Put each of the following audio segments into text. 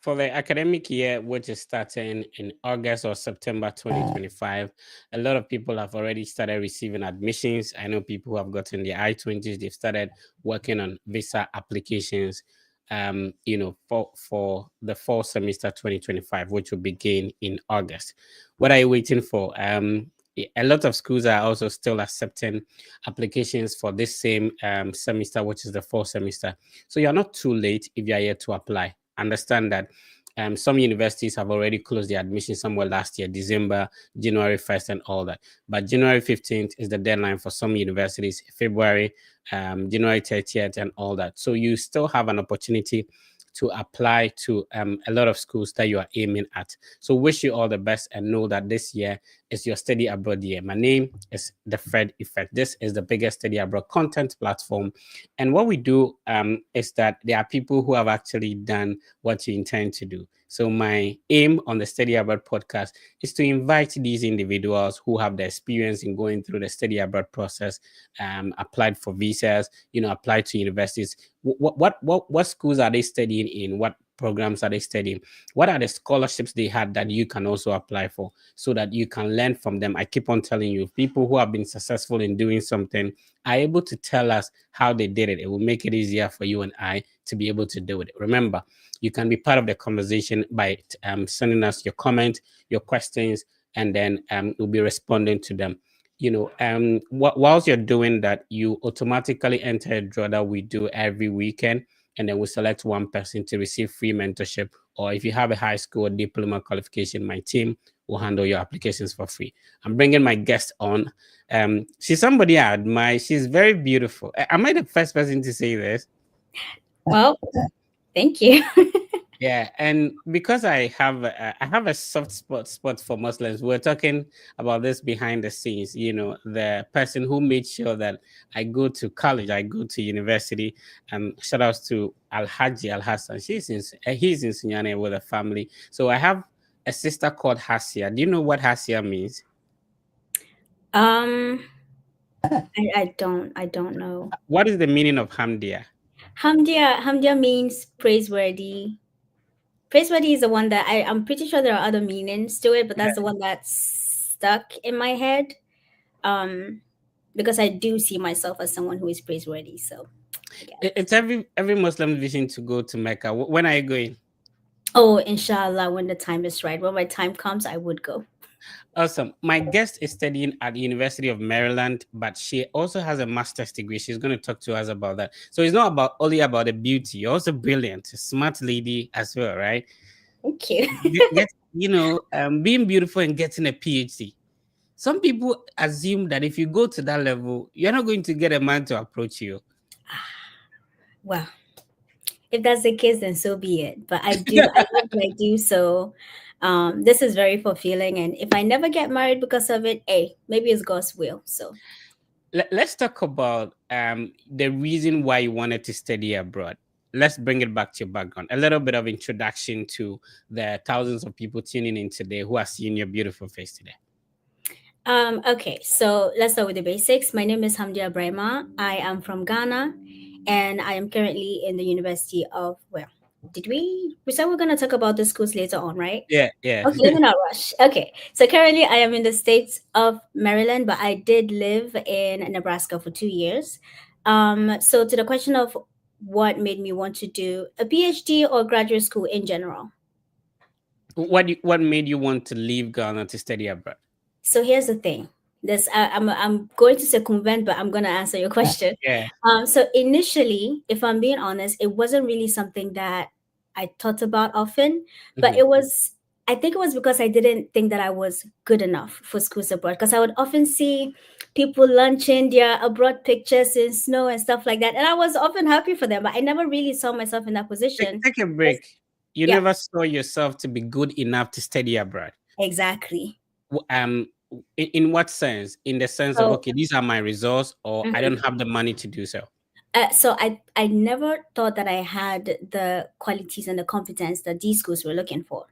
For the academic year, which is starting in August or September 2025, a lot of people have already started receiving admissions. I know people who have gotten the I-20s, they've started working on visa applications, for the fall semester 2025, which will begin in August. What are you waiting for? A lot of schools are also still accepting applications for this same semester, which is the fall semester. So you're not too late if you're yet to apply. Understand that some universities have already closed their admission somewhere last year, December, January 1st, and all that. But January 15th is the deadline for some universities, February, January 30th, and all that. So you still have an opportunity to apply to a lot of schools that you are aiming at. So wish you all the best and know that this year is your study abroad year. My name is The Fred Effect. This is the biggest study abroad content platform. And what we do is that there are people who have actually done what you intend to do. So my aim on the Study Abroad podcast is to invite these individuals who have the experience in going through the study abroad process, applied for visas, applied to universities. What schools are they studying in? What programs are they studying? What are the scholarships they had that you can also apply for so that you can learn from them? I keep on telling you, people who have been successful in doing something are able to tell us how they did it. It will make it easier for you and I to be able to do it. Remember, you can be part of the conversation by sending us your comment, your questions, and then we'll be responding to them. Whilst you're doing that, you automatically enter a draw that we do every weekend, and then we select one person to receive free mentorship. Or if you have a high school or diploma qualification, my team will handle your applications for free. I'm bringing my guest on. She's somebody I admire. She's very beautiful. Am I the first person to say this? Well, thank you. Yeah, and because I have a soft spot for Muslims. We're talking about this behind the scenes. The person who made sure that I go to college, I go to university. Shout outs to Al Haji Al Hassan. He's in Sunyane with a family. So I have a sister called Hasia. Do you know what Hasia means? um, I don't know. What is the meaning of Hamdia? Hamdia means praiseworthy. Praiseworthy is the one that I'm pretty sure there are other meanings to it, but that's the one that's stuck in my head. Um, because I do see myself as someone who is praiseworthy. So I guess. It's every Muslim vision to go to Mecca. When are you going? Oh, inshallah, when the time is right. When my time comes, I would go. Awesome. My guest is studying at the University of Maryland, but she also has a master's degree. She's going to talk to us about that. So it's not only about the beauty. You're also brilliant, a smart lady as well, right? Thank you. Being beautiful and getting a PhD. Some people assume that if you go to that level, you're not going to get a man to approach you. Well, if that's the case, then so be it. But I do, I love what I do. So this is very fulfilling. And if I never get married because of it, hey, maybe it's God's will. So Let's talk about the reason why you wanted to study abroad. Let's bring it back to your background. A little bit of introduction to the thousands of people tuning in today who are seeing your beautiful face today. okay, so let's start with the basics. My name is Hamdia Brahma. I am from Ghana and I am currently in the University of, well, we said we're going to talk about the schools later on, right? Yeah, yeah. Okay, let me not rush. Okay, so currently I am in the states of Maryland, but I did live in Nebraska for 2 years. So to the question of what made me want to do a PhD or graduate school in general. What made you want to leave Ghana to study abroad? So here's the thing. I'm going to circumvent, but I'm going to answer your question. Yeah. So initially, if I'm being honest, it wasn't really something that I thought about often, but Mhm. I think it was because I didn't think that I was good enough for schools abroad. Because I would often see people launching their abroad pictures in snow and stuff like that, and I was often happy for them, but I never really saw myself in that position. Take a break. You Yeah, never saw yourself to be good enough to study abroad. exactly. In what sense? In the sense of, So. okay, these are my results, or I Mhm. don't have the money to do so. So I never thought that I had the qualities and the competence that these schools were looking for.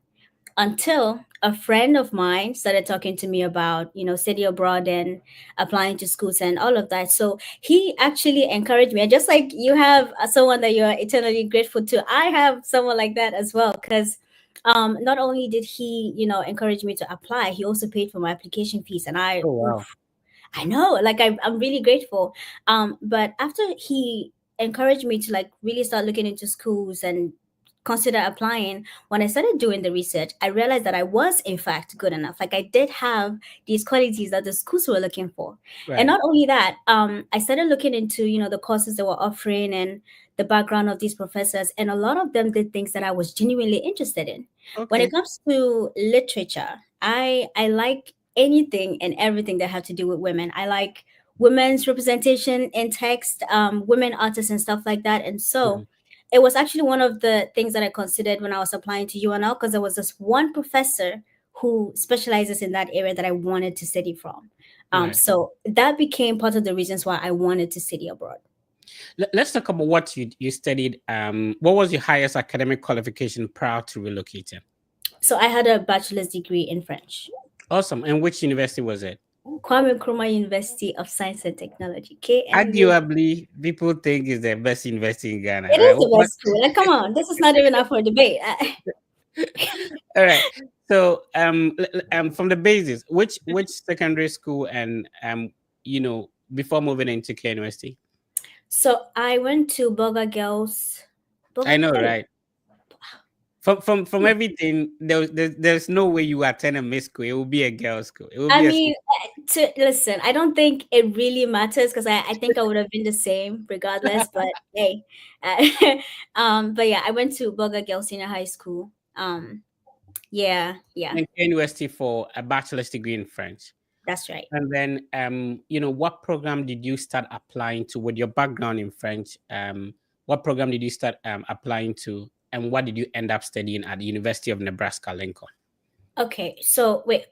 until a friend of mine started talking to me about, study abroad and applying to schools and all of that. So he actually encouraged me. And just like you have someone that you're eternally grateful to, I have someone like that as well. Because not only did he, encourage me to apply, he also paid for my application fees. And Oh wow. I know, like I'm really grateful. But after he encouraged me to like really start looking into schools and consider applying, when I started doing the research, I realized that I was in fact good enough. Like I did have these qualities that the schools were looking for. And Right. not only that, I started looking into, the courses they were offering and the background of these professors, and a lot of them did things that I was genuinely interested in. When it Okay. comes to literature, I like anything and everything that have to do with women. I like women's representation in text, women artists and stuff like that. And so Mhm. it was actually one of the things that I considered when I was applying to UNL, because there was this one professor who specializes in that area that I wanted to study from. Right. So that became part of the reasons why I wanted to study abroad. Let's talk about what you studied. What was your highest academic qualification prior to relocating? So I had a bachelor's degree in French. Awesome. And which university was it? Kwame Nkrumah University of Science and Technology, KNU. Arguably, people think it's the best university in Ghana, It right? is the best school. Like, come on, this is not even up for debate. All right. So, from the basis, which secondary school and before moving into KNUST? So I went to Boga Girls. I Boga, know, hey, right? From everything, there's no way you attend a mixed school. It will be a girls' school. It will I be a mean, to listen, I don't think it really matters because I think I would have been the same regardless. But hey, uh, but yeah, I went to Boga Girls Senior High School. Yeah, yeah, and KNUST for a bachelor's degree in French. that's right. And then, what program did you start applying to with your background in French? What program did you start applying to, and what did you end up studying at the University of Nebraska Lincoln? Okay, so wait,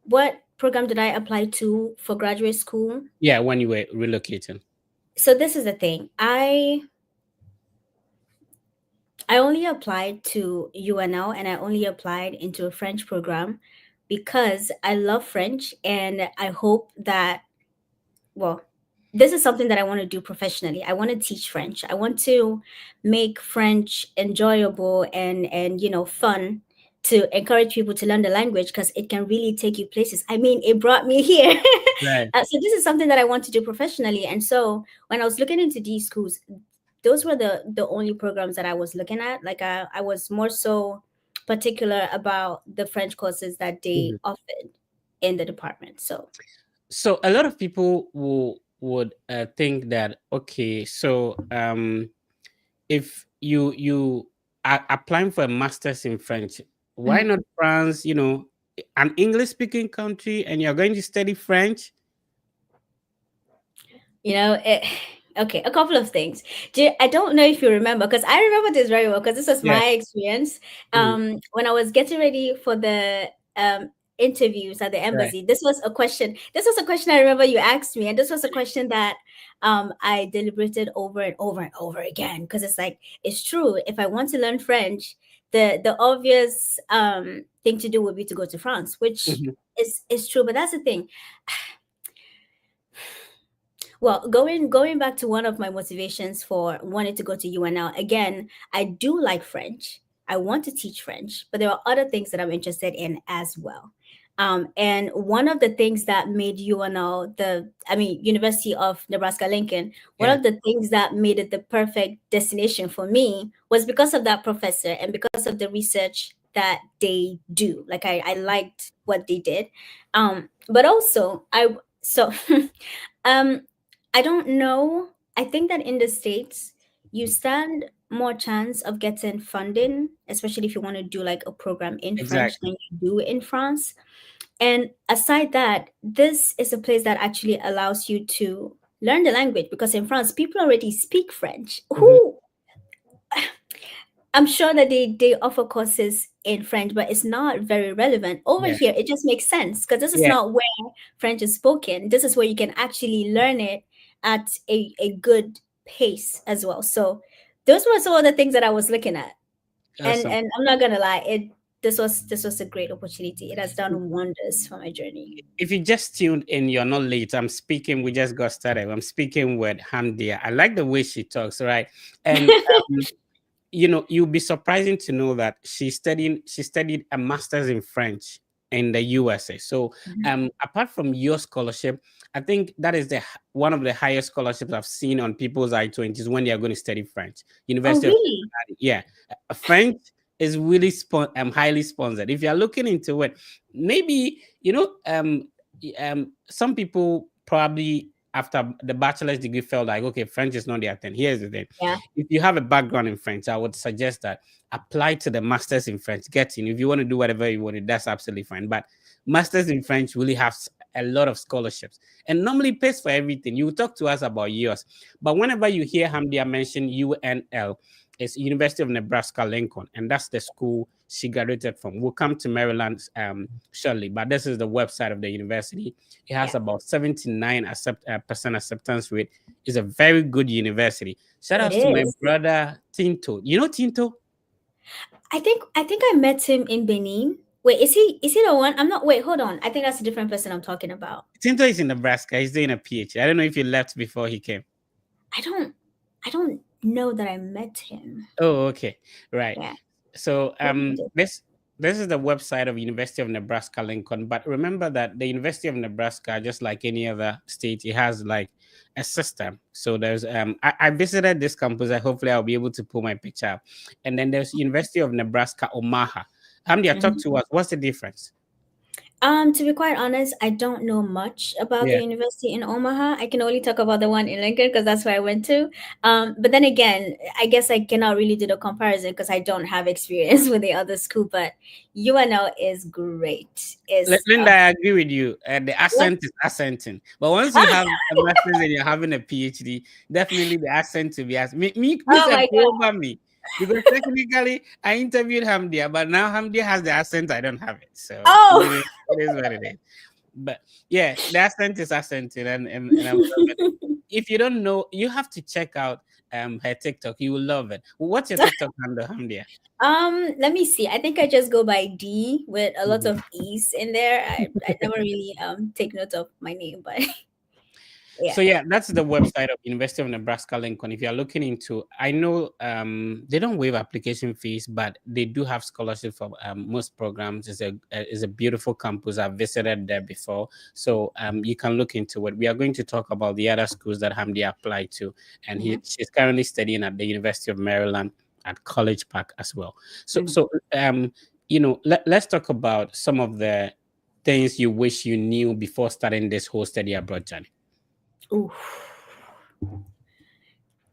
what program did I apply to for graduate school? Yeah, when you were relocating. So this is the thing. I only applied to UNL and I only applied into a French program because I love French and I hope that, well, this is something that I want to do professionally. I want to teach French. I want to make French enjoyable and fun to encourage people to learn the language because it can really take you places. I mean, it brought me here. Right. So this is something that I want to do professionally. And so when I was looking into these schools, those were the only programs that I was looking at. Like I was more so particular about the French courses that they Mhm. offered in the department. So So a lot of people would think that, okay, so if you are applying for a master's in French, why mhm. not France? An English speaking country, and you're going to study French. It, okay, a couple of things. I don't know if you remember, because I remember this very well, because this was Yeah. my experience. Mhm. When I was getting ready for the interviews at the Right. embassy, this was a question I remember you asked me, and this was a question that I deliberated over and over and over again, because it's like, it's true, if I want to learn French, the obvious thing to do would be to go to France, which Mhm. is true, but that's the thing. Well, going back to one of my motivations for wanting to go to UNL, again, I do like French. I want to teach French, but there are other things that I'm interested in as well. And one of the things that made UNL University of Nebraska Lincoln, one Yeah. of the things that made it the perfect destination for me was because of that professor and because of the research that they do. Like I liked what they did. But also um I don't know. I think that in the States, you stand more chance of getting funding, especially if you want to do like a program in French Exactly. than you do in France. And aside that, this is a place that actually allows you to learn the language, because in France, people already speak French. Mhm. Who I'm sure that they offer courses in French, but it's not very relevant. Over Yeah. here, it just makes sense because this is Yeah. not where French is spoken. This is where you can actually learn it at a good pace as well. So those were some of the things that I was looking at. And Awesome. and I'm not gonna lie, this was a great opportunity. It has done wonders for my journey. If you just tuned in, you're not late. I'm speaking. We just got started. I'm speaking with Hamdia. I like the way she talks, right? And you'll be surprising to know that she studied a master's in French in the USA. So apart from your scholarship, I think that is one of the highest scholarships I've seen on people's I-20s when they are going to study French. Oh, University of really? Cincinnati. Yeah. French is really highly sponsored. If you're looking into it, maybe some people probably after the bachelor's degree felt like, okay, French is not their thing. Here's the thing. Yeah. If you have a background in French, I would suggest that apply to the masters in French. Get in. If you want to do whatever you want to, that's absolutely fine. But masters in French really have a lot of scholarships and normally pays for everything. You will talk to us about yours. But whenever you hear Hamdia mention UNL, it's University of Nebraska Lincoln, and that's the school she graduated from. We'll come to Maryland shortly, but this is the website of the university. It has about 79% acceptance rate. It's a very good university. Shout out to my brother Tinto. You know Tinto? I think I met him in Benin. Wait, is he the one? I'm not. Wait, hold on. I think that's a different person I'm talking about. Tinto is in Nebraska. He's doing a PhD. I don't know if he left before he came. I don't know that I met him. Oh, okay, right. Yeah. So this is the website of University of Nebraska Lincoln. But remember that the University of Nebraska, just like any other state, it has like a system. So there's I visited this campus. Hopefully I'll be able to pull my picture up. And then there's University of Nebraska Omaha. Hamdia, talk to us. What's the difference? To be quite honest, I don't know much about the university in Omaha. I can only talk about the one in Lincoln because that's where I went to. But then again, I guess I cannot really do the comparison because I don't have experience with the other school. But UNL is great. Linda, I agree with you. The accent is accenting. But once you have a master's and you're having a PhD, definitely the accent to be asked. Me, over me. Because technically, I interviewed Hamdia, but now Hamdia has the accent. I don't have it, so it is what it is. But yeah, the accent is accenting, and if you don't know, you have to check out her TikTok. You will love it. What's your TikTok handle, Hamdia? Let me see. I think I just go by D with a lot of E's in there. I never really take note of my name, but. Yeah. So that's the website of University of Nebraska Lincoln. If you're looking into, I know they don't waive application fees, but they do have scholarship for most programs. It's a beautiful campus. I've visited there before, so you can look into it. We are going to talk about the other schools that Hamdi applied to, and she's currently studying at the University of Maryland at College Park as well. So let's talk about some of the things you wish you knew before starting this whole study abroad journey.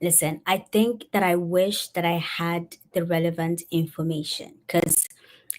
Listen, I think that I wish that I had the relevant information because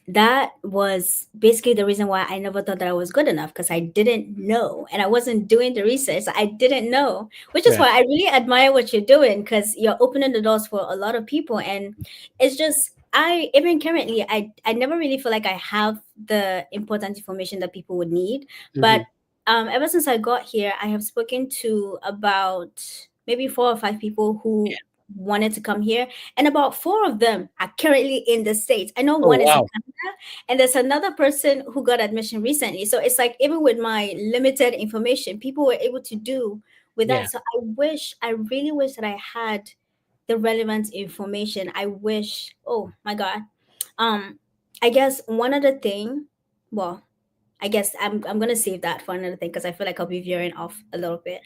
that was basically the reason why I never thought that I was good enough because I didn't know and I wasn't doing the research. I didn't know, which is why I really admire what you're doing because you're opening the doors for a lot of people. And it's just, even currently, I never really feel like I have the important information that people would need. But ever since I got here, I have spoken to about maybe 4 or 5 people who wanted to come here, and about 4 of them are currently in the States. I know one is in Canada, and there's another person who got admission recently. So it's like even with my limited information, people were able to do with that. So I really wish that I had the relevant information. I wish, oh my God. I guess one other thing, well, I guess I'm gonna save that for another thing because I feel like I'll be veering off a little bit.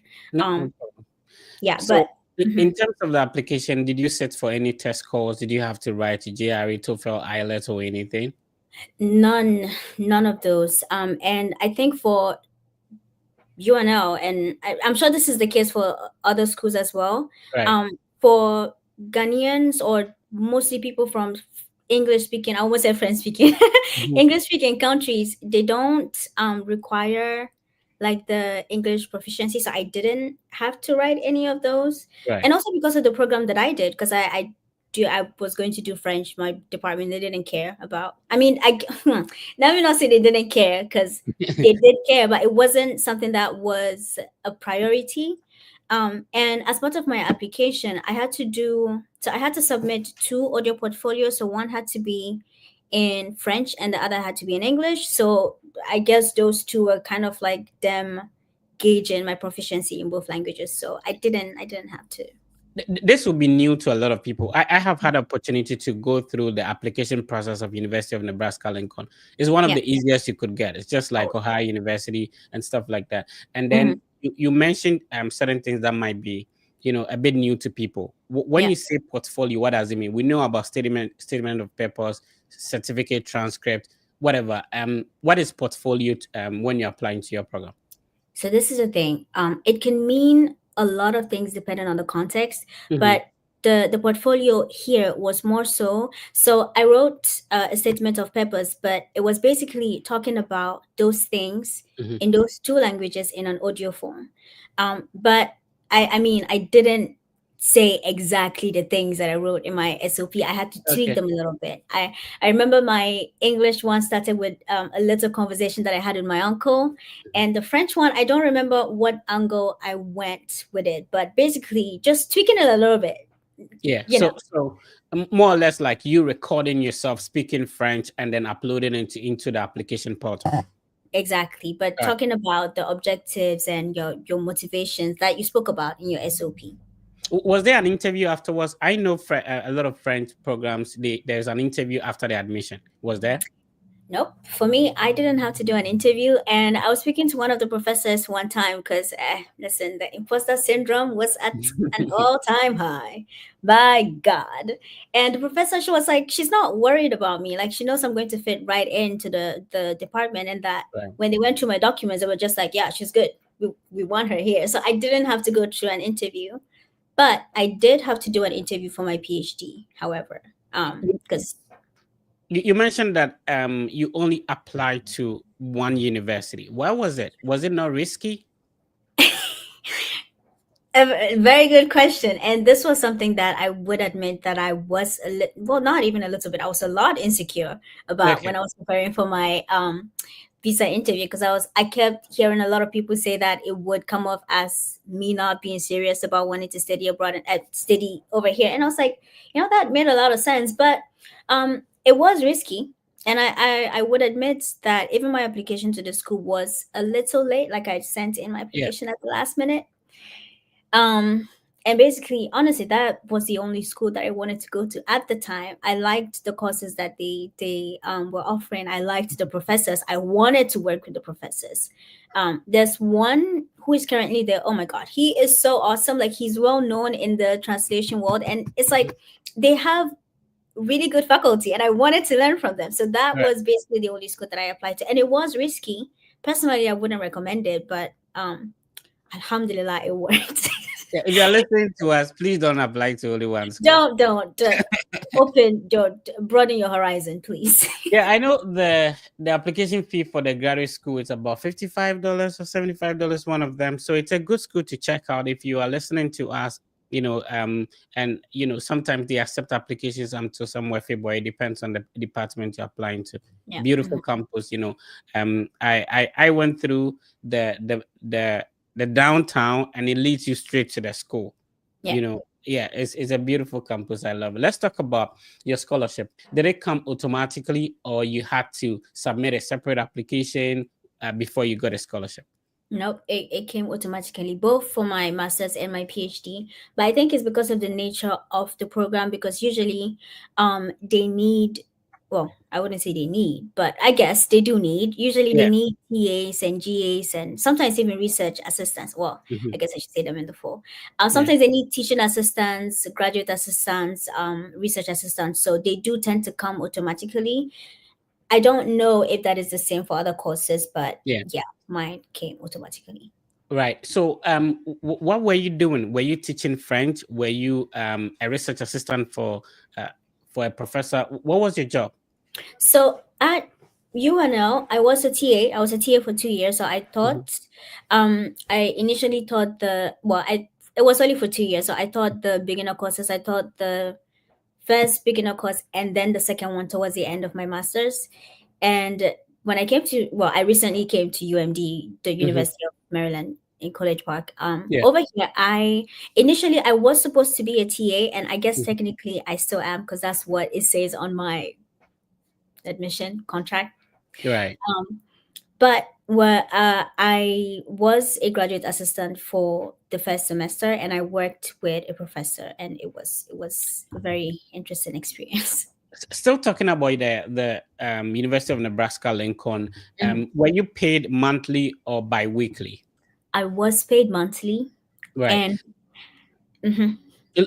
Yeah, so in terms of the application, did you sit for any test scores? Did you have to write GRE, TOEFL, IELTS, or anything? None of those. And I think for UNL, and I'm sure this is the case for other schools as well. Right. For Ghanaians or mostly people from English speaking, I almost said French speaking, English speaking countries, they don't require like the English proficiency. So I didn't have to write any of those. And also because of the program that I did, because I was going to do French, my department, they didn't care about. I mean, let me not say they didn't care because they did care, but it wasn't something that was a priority. And as part of my application, I had to submit 2 audio portfolios. So one had to be in French and the other had to be in English. So I guess those two were kind of like them gauging my proficiency in both languages. So I didn't have to. This will be new to a lot of people. I have had opportunity to go through the application process of University of Nebraska Lincoln. It's one of Yeah. the easiest you could get. It's just like Oh. Ohio University and stuff like that. And Mhm. then you mentioned certain things that might be a bit new to people. When Yeah. you say portfolio, what does it mean? We know about statement of purpose, certificate, transcript, whatever. What is portfolio when you're applying to your program? So this is the thing. It can mean a lot of things depending on the context, Hmm. but the portfolio here was more so. So I wrote a statement of purpose, but it was basically talking about those things Hmm. in those two languages in an audio form. But I mean, I didn't say exactly the things that I wrote in my SOP. I had to tweak Okay. them a little bit. I remember my English one started with a little conversation that I had with my uncle, and the French one, I don't remember what angle I went with it, but basically just tweaking it a little bit, Yeah. you know, So more or less like you recording yourself speaking French and then uploading it into the application portal. exactly. But All right. talking about the objectives and your motivations that you spoke about in your SOP. Was there an interview afterwards? I know a lot of French programs. There's an interview after the admission. Was there? Nope. For me, I didn't have to do an interview. And I was speaking to one of the professors one time because, listen, the imposter syndrome was at an all time high. By God. And the professor, she was like, she's not worried about me. Like, she knows I'm going to fit right into the department. And that Right. when they went through my documents, they were just like, yeah, she's good. We want her here. So I didn't have to go through an interview. But I did have to do an interview for my PhD, however. Because You mentioned that you only applied to one university. Why was it? Was it not risky? A very good question. And this was something that I would admit that I was well, not even a little bit. I was a lot insecure about Okay. when I was preparing for my visa interview because I kept hearing a lot of people say that it would come off as me not being serious about wanting to study abroad and study over here. And I was like, that made a lot of sense, but it was risky. And I would admit that even my application to the school was a little late. Like I sent in my Yeah. application at the last minute. Um, and basically, honestly, that was the only school that I wanted to go to at the time. I liked the courses that they were offering. I liked the professors. I wanted to work with the professors. There's one who is currently there. Oh my God, he is so awesome. Like he's well known in the translation world, and it's like they have really good faculty, and I wanted to learn from them. So that Right. was basically the only school that I applied to, and it was risky. Personally, I wouldn't recommend it, but alhamdulillah, it worked. Yeah, if you're listening to us, please don't apply to only one school. Don't open, don't broaden your horizon, please. Yeah, I know the application fee for the graduate school is about $55 or $75, one of them. So it's a good school to check out if you are listening to us. And sometimes they accept applications until somewhere February. It depends on the department you're applying to. Yeah. Beautiful campus. I went through the downtown, and it leads you straight to the school. Yeah. Yeah, it's a beautiful campus. I love it. Let's talk about your scholarship. Did it come automatically, or you had to submit a separate application before you got a scholarship? Nope, it came automatically, both for my master's and my PhD. But I think it's because of the nature of the program, because usually they need, well, I wouldn't say they need, but I guess they do need. Usually they Yeah. need TAs and GAs and sometimes even research assistants. Well, Mhm. I guess I should say them in the full. Yeah. Sometimes they need teaching assistants, graduate assistants, research assistants. So they do tend to come automatically. I don't know if that is the same for other courses, but Yeah. yeah, mine came automatically. Right. So, what were you doing? Were you teaching French? Were you a research assistant for a professor? What was your job? So at UNL, I was a TA. I was a TA for 2 years. So I Mhm. taught, I initially taught it was only for 2 years. So I taught the beginner courses. I taught the first beginner course and then the second one towards the end of my master's. And when I recently came to UMD, the Mhm. University of Maryland in College Park. Yeah. Over here, I was supposed to be a TA, and I guess Mhm. technically I still am because that's what it says on my admission contract. Right. But I was a graduate assistant for the first semester, and I worked with a professor, and it was a very interesting experience. Still talking about the University of Nebraska Lincoln. Mhm. Were you paid monthly or bi-weekly? I was paid monthly, Right. and mhm,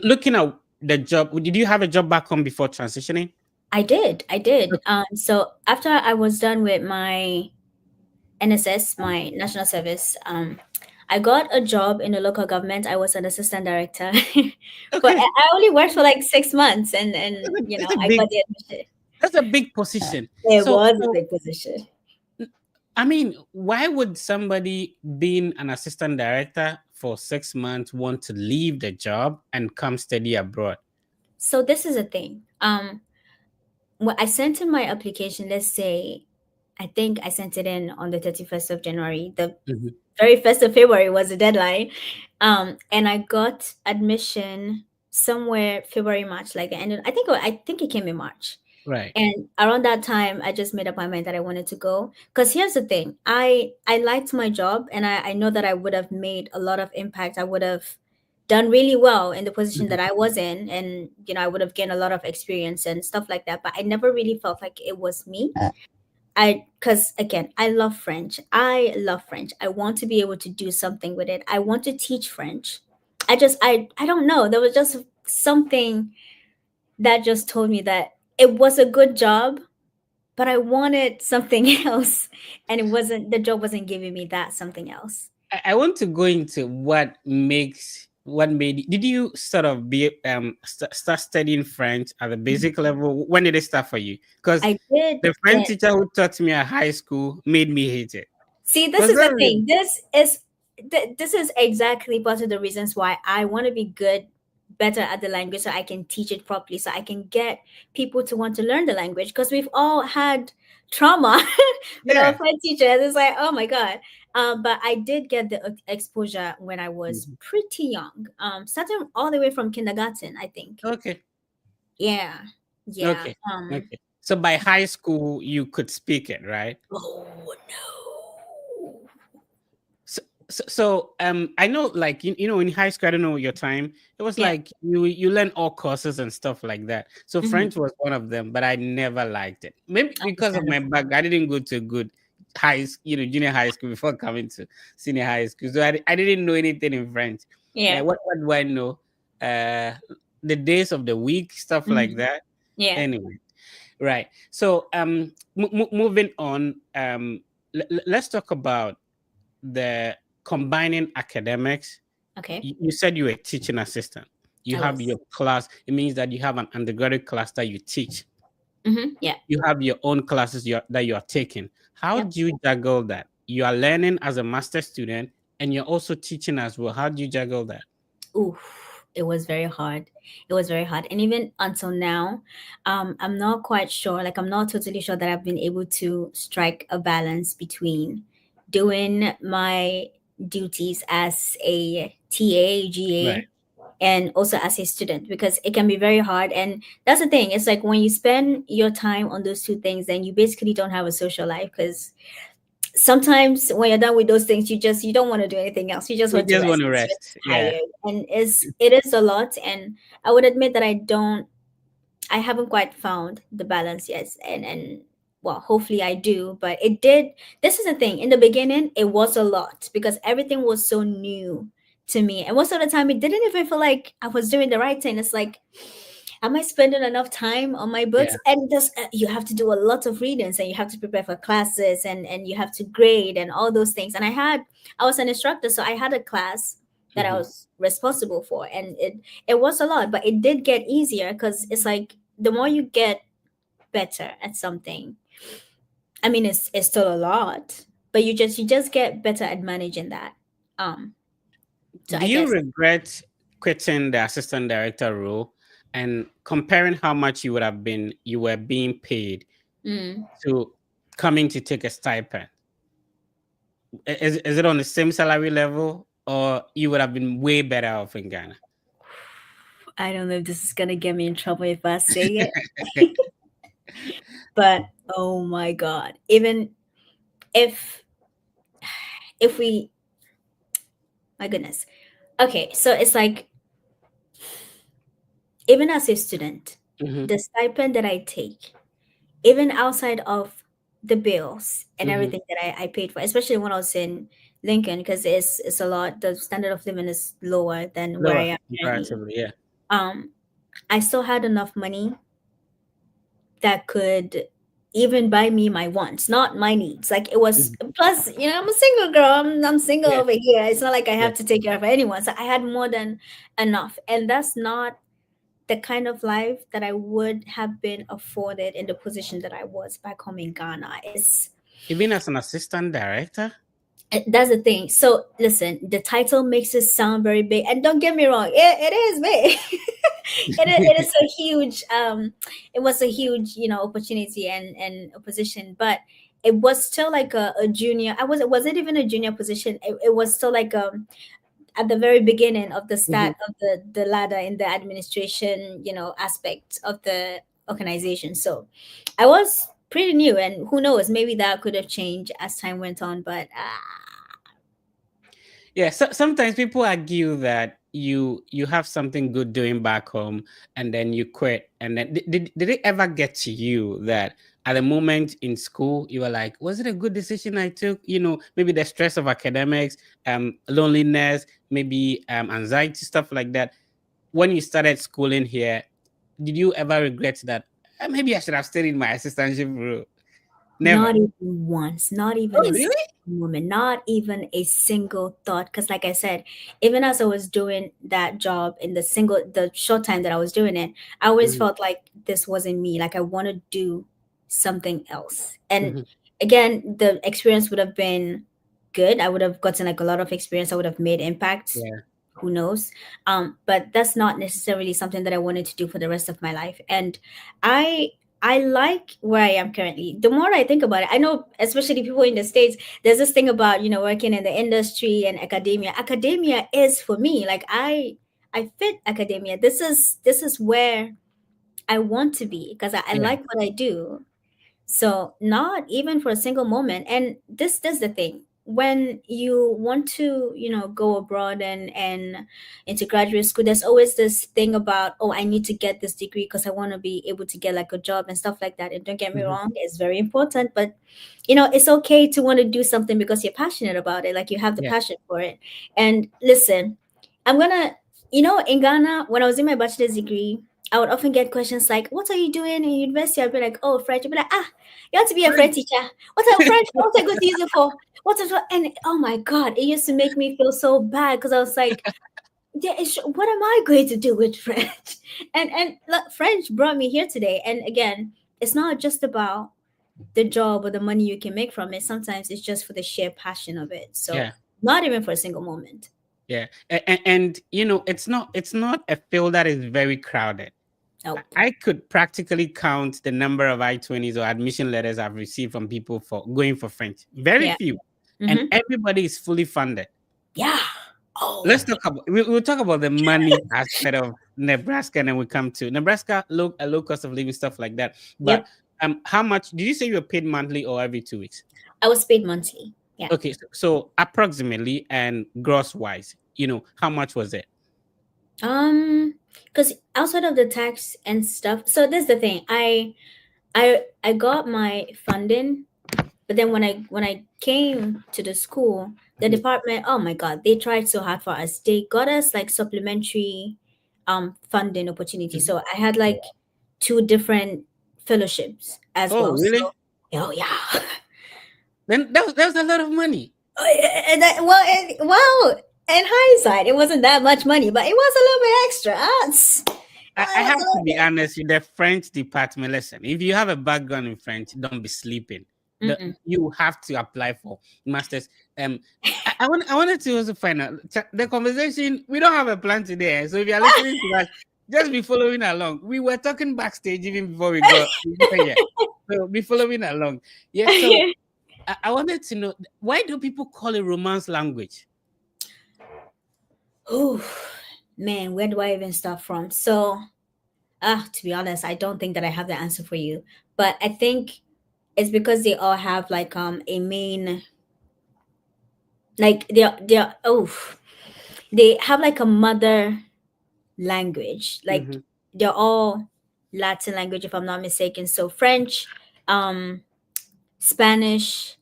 Looking at the job, did you have a job back home before transitioning? I did, I did. Okay. So after I was done with my NSS, my national service, I got a job in the local government. I was an assistant director, but Okay. I only worked for like 6 months, and That's a I big got the admission. that's a big position. It So, was a so big position. I mean, why would somebody being an assistant director for 6 months want to leave the job and come study abroad? So this is a thing. When I sent in my application, let's say, I think I sent it in on the 31st of January. The Mhm. very 1st of February was the deadline. And I got admission somewhere February, March, like the end of, I think it came in March. Right. And around that time, I just made up my mind that I wanted to go. Because here's the thing, I liked my job, and I know that I would have made a lot of impact. I would have done really well in the position Mhm. that I was in, and I would have gained a lot of experience and stuff like that. But I never really felt like it was me. Because again, I love French. I love French. I want to be able to do something with it. I want to teach French. I don't know. There was just something that just told me that it was a good job, but I wanted something else, and the job wasn't giving me that something else. I want to go into what made did you sort of start studying French at the Mhm. basic level? When did it start for you? Because I did the French it. teacher who taught me at high school made me hate it. See, this Was is that the really? thing. This is exactly part of the reasons why I want to be good, better at the language, so I can teach it properly, so I can get people to want to learn the language. Because we've all had trauma with our Yeah. French teachers. It's like, oh my god. But I did get the exposure when I was Mhm. pretty young. Starting all the way from kindergarten, I think. Okay. Yeah, yeah. Okay. Okay. So by high school you could speak it, right? Oh no. So I know, like, in high school, I don't know your time, it was Yeah. like you learn all courses and stuff like that. So Hmm. French was one of them, but I never liked it. Maybe because of my Understandable. back, I didn't go to a good junior high school before coming to senior high school. So I didn't know anything in French. Yeah. What do I know? Uh, the days of the week, stuff like Hmm. that. Yeah. Anyway, right. So moving on, let's talk about the combining academics. Okay. You said you were a teaching assistant. You I have was. your class. It means that you have an undergraduate class that you teach. Yeah. You have your own classes that you are taking. How Yep. do you juggle that? You are learning as a master student and you're also teaching as well. How do you juggle that? Oof. It was very hard. It was very hard. And even until now, I'm not quite sure. Like, I'm not totally sure that I've been able to strike a balance between doing my duties as a TA, Right. GA, and also as a student, because it can be very hard. And that's the thing. It's like when you spend your time on those two things, then you basically don't have a social life, because sometimes when you're done with those things, you don't want to do anything else. You just You want to just rest want to because you're rest. Yeah. tired. And it is a lot. And I would admit that I haven't quite found the balance yet. And well, hopefully I do. But it did. This is the thing. In the beginning, it was a lot because everything was so new to me. And most of the time, it didn't even feel like I was doing the right thing. It's like, am I spending enough time on my books? Yeah. And just you have to do a lot of readings, and you have to prepare for classes, and you have to grade and all those things. And I was an instructor, so I had a class that I Mhm. was responsible for, and it was a lot, but it did get easier because it's like the more you get better at something, I mean, it's still a lot, but you just get better at managing that. Um, so Do I you guess. regret quitting the assistant director role and comparing how much you were being paid Mm, to coming to take a stipend? Is it on the same salary level, or you would have been way better off in Ghana? I don't know if this is gonna get me in trouble if I say it. But oh my god, even if we, my goodness. Okay, so it's like, even as a student, Mm-hmm. the stipend that I take, even outside of the bills and Mm-hmm. everything that I paid for, especially when I was in Lincoln, because it's a lot, the standard of living is lower than where I Lower am currently. comparatively, yeah. Um, I still had enough money that could even buy me my wants, not my needs. Like it was, Mhm. plus, I'm a single girl. I'm single Yeah, over here. It's not like I yeah. have to take care of anyone. So I had more than enough. And that's not the kind of life that I would have been afforded in the position that I was back home in Ghana. Even as an assistant director. That's the thing. So listen, the title makes it sound very big, and don't get me wrong, it is big. It is a huge. It was a huge, opportunity and a position, but it was still like a junior. I wasn't even a junior position. It was still like at the very beginning of the Mhm. start of the ladder in the administration, aspect of the organization. So I was pretty new, and who knows, maybe that could have changed as time went on, but Yeah, so sometimes people argue that you have something good doing back home and then you quit. And then did it ever get to you that at the moment in school you were like, was it a good decision I took? Maybe the stress of academics, loneliness, maybe anxiety, stuff like that. When you started schooling here, did you ever regret that? Maybe I should have stayed in my assistantship role. Never. not even once, not even Oh, a really? single moment, not even a single thought. Because, like I said, even as I was doing that job in the short time that I was doing it, I always Mhm, felt like this wasn't me. Like I want to do something else. And mhm. again, the experience would have been good. I would have gotten like a lot of experience. I would have made impact. Yeah. Who knows? But that's not necessarily something that I wanted to do for the rest of my life. And I I like where I am currently. The more I think about it, I know, especially people in the States, there's this thing about, working in the industry and academia. Academia is for me. Like I fit academia. This is where I want to be because I Yeah. like what I do. So not even for a single moment. And this the thing. When you want to, go abroad and into graduate school, there's always this thing about, oh, I need to get this degree because I want to be able to get like a job and stuff like that. And don't get me Mhm. wrong, it's very important, but it's okay to want to do something because you're passionate about it, like you have the Yeah. passion for it. And listen, I'm gonna, in Ghana, when I was in my bachelor's degree, I would often get questions like, "What are you doing in university?" I'd be like, "Oh, French." I'd be like, "Ah, you have to be a French teacher. What are French? What are you going to use it for? What is what?" And oh my god, it used to make me feel so bad because I was like, "Yeah, what am I going to do with French?" And look, French brought me here today. And again, it's not just about the job or the money you can make from it. Sometimes it's just for the sheer passion of it. So Yeah. not even for a single moment. Yeah. And it's not a field that is very crowded. Nope. I could practically count the number of I-20s or admission letters I've received from people for going for French. Very Yeah. few. And Mm-hmm. everybody is fully funded. Yeah. Let's Oh. talk about we'll talk about the money aspect of Nebraska, and then we come to Nebraska, low cost of living, stuff like that. But Yep. how much did you say you were paid monthly or every 2 weeks? I was paid monthly. Yeah. Okay, so approximately and gross wise, how much was it? Because outside of the tax and stuff, so this is the thing. I got my funding, but then when I came to the school, the Mhm, department, oh my god, they tried so hard for us. They got us like supplementary funding opportunity. mhm. So I had like two different fellowships as Oh, well. So really? oh yeah. Then that was a lot of money. Well, in hindsight, it wasn't that much money, but it was a little bit extra. I It was have a to little be bit. honest with the French department. Listen, if you have a background in French, don't be sleeping. Mm-mm. You have to apply for masters. Um, I wanted to also find out the conversation. We don't have a plan today, so if you are listening to us, just be following along. We were talking backstage even before we got here, so be following along. Yeah. So I wanted to know, why do people call it romance language? Oh man, where do I even start from? So To be honest, I don't think that I have the answer for you, but I think it's because they all have like a main, like they're oh, they have like a mother language. Like Hmm. they're all Latin language, if I'm not mistaken. So French, um, Spanish.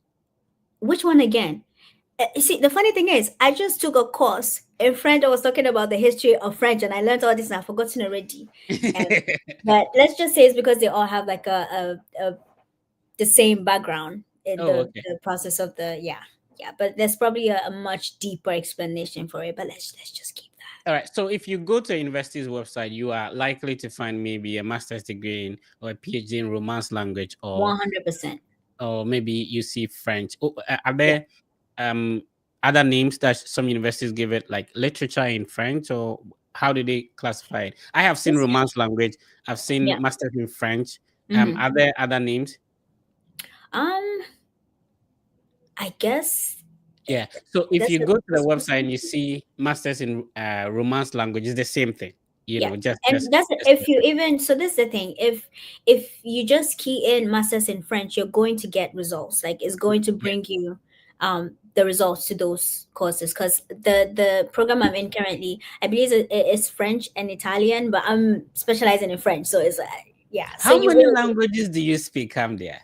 Which one again? You see, the funny thing is, I just took a course in French. I was talking about the history of French, and I learned all this, and I've forgotten already. Um, but let's just say it's because they all have like a the same background in Oh, okay. the process of the yeah. But there's probably a much deeper explanation for it. But let's just keep All right. So if you go to a university's website, you are likely to find maybe a master's degree in or a PhD in Romance language, that 100%. or maybe you see French. Oh, are Yeah. there um other names that some universities give it, like literature in French, or how do they classify it? I have seen This, Romance language. I've yeah. seen masters in French. Hmm. Are there other names? Um, I guess Yeah. So if that's you a go to the that's website and you see masters in Romance language, it's the same thing. yeah. Just And that's if you even so this is the thing. If you just key in masters in French, you're going to get results. Like it's going to yeah. bring you the results to those courses because the program I'm in currently, I believe it's French and Italian, but I'm specializing in French. So it's yeah. So How you many will languages do you speak, Hamdia?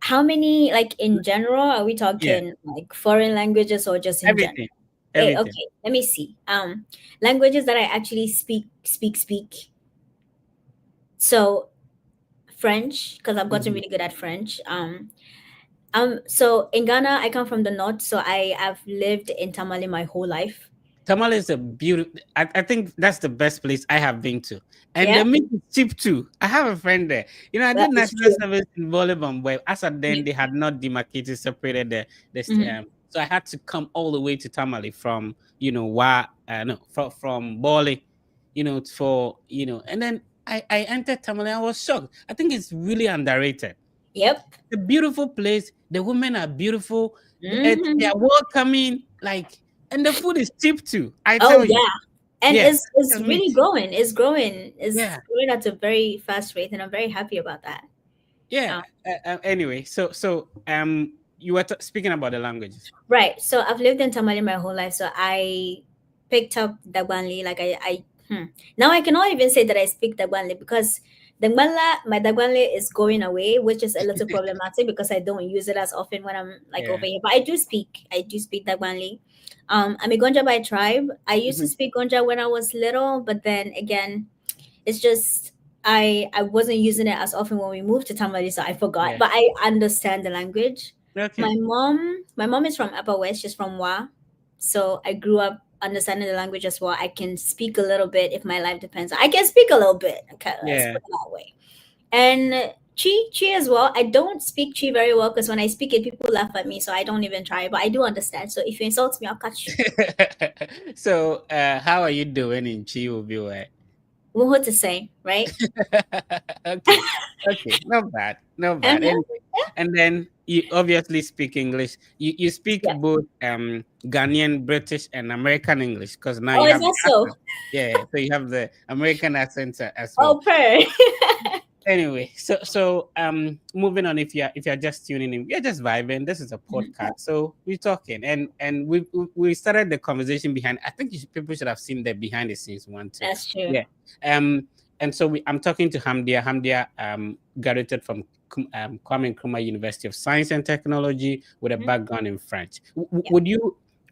how many like in general are we Yeah. talking like foreign languages or just in general? Everything. Everything. Okay, let me see. Languages that I actually speak. So French, because I've gotten Mhm. really good at French. So in Ghana, I come from the north, so I have lived in Tamale my whole life. Tamale is a beautiful. I think that's the best place I have been to, and Yeah, the meat is cheap too. I have a friend there. I that did is national true. service in Volleyball, but as at Yeah. then they had not demarcated, separated the Mhm. so I had to come all the way to Tamale from Wa no from Bali, for and then I entered Tamale. I was shocked. I think it's really underrated. Yep. A beautiful place. The women are beautiful. They Hmm. are welcoming. And the food is cheap too. I Oh tell you. yeah, and Yeah. it's The really meat. growing. It's growing. It's Yeah. growing at a very fast rate, and I'm very happy about that. Yeah. Um, Anyway, you were speaking about the languages. right. So I've lived in Tamale my whole life, so I picked up Dagwanli. Like now I cannot even say that I speak Dagwanli because my Dagwanli is going away, which is a little problematic because I don't use it as often when I'm like over Yeah. here. But I do speak Dagwanli. I'm a Gonja by tribe. I used to Mhm. speak Gonja when I was little, but then again, it's just I wasn't using it as often when we moved to Tamale, so I forgot. Yeah. But I understand the language. Okay. My mom is from Upper West. She's from Wa, so I grew up understanding the language as well. I can speak a little bit if my life depends. I can speak a little bit. Okay, let's Yeah. put it that way. And Chi as well. I don't speak Chi very well because when I speak it, people laugh at me, so I don't even try. But I do understand. So if you insult me, I'll catch you. So, how are you doing in Chiubiwe? What to say, right? Okay. Okay. Not bad. Not bad. Uh-huh. Anyway, and then you obviously speak English. You speak Yeah. both Ghanaian, British, and American English because now Oh, you is have the that so? accent. Yeah. So you have the American accent as well. Oh, per. Anyway, moving on. If you're just tuning in, we're just vibing. This is a Mhm. podcast, so we're talking, and we started the conversation behind. I think people should have seen the behind the scenes one too. That's true. Yeah. And so I'm talking to Hamdia. Hamdia graduated from Kwame Nkrumah University of Science and Technology with a Mhm. background in French. Yeah.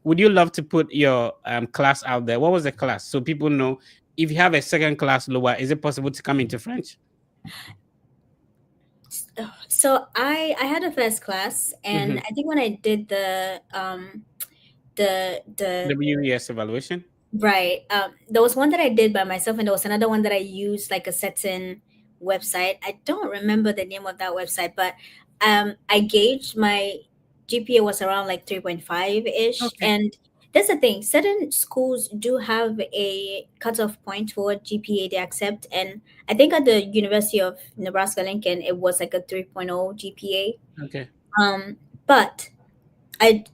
Would you love to put your class out there? What was the class so people know? If you have a second class lower, is it possible to come into French? So I had a first class, and Mhm. I think when I did the WES evaluation. right, there was one that I did by myself, and there was another one that I used like a certain website. I don't remember the name of that website, but I gauged my GPA was around like 3.5 ish, Okay. and that's the thing. Certain schools do have a cutoff point for what GPA they accept, and I think at the University of Nebraska Lincoln it was like a 3.0 GPA. Okay. But I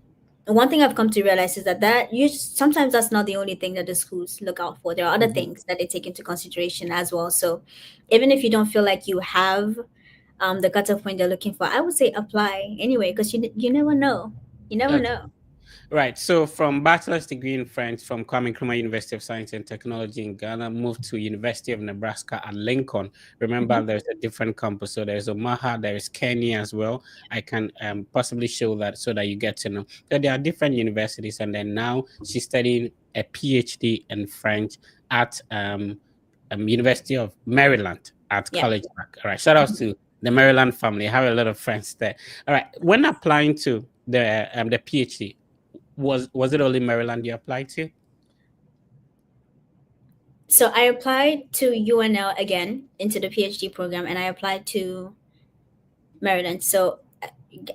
one thing I've come to realize is that sometimes that's not the only thing that the schools look out for. There are other Mhm. things that they take into consideration as well. So even if you don't feel like you have the cutoff point they're looking for, I would say apply anyway, because you never know. You never Okay. know. Right. So from bachelor's degree in French from Kwame Nkrumah University of Science and Technology in Ghana, moved to University of Nebraska at Lincoln. Remember, Mhm. there's a different campus. So there's Omaha, there is Kenny as well. I can possibly show that so that you get to know that there are different universities. And then now she's studying a PhD in French at University of Maryland at Yeah. College Park. All right. Shout out to the Maryland family. I have a lot of friends there. All right. When applying to the PhD, was it only Maryland you applied to? So I applied to UNL again into the PhD program, and I applied to Maryland. So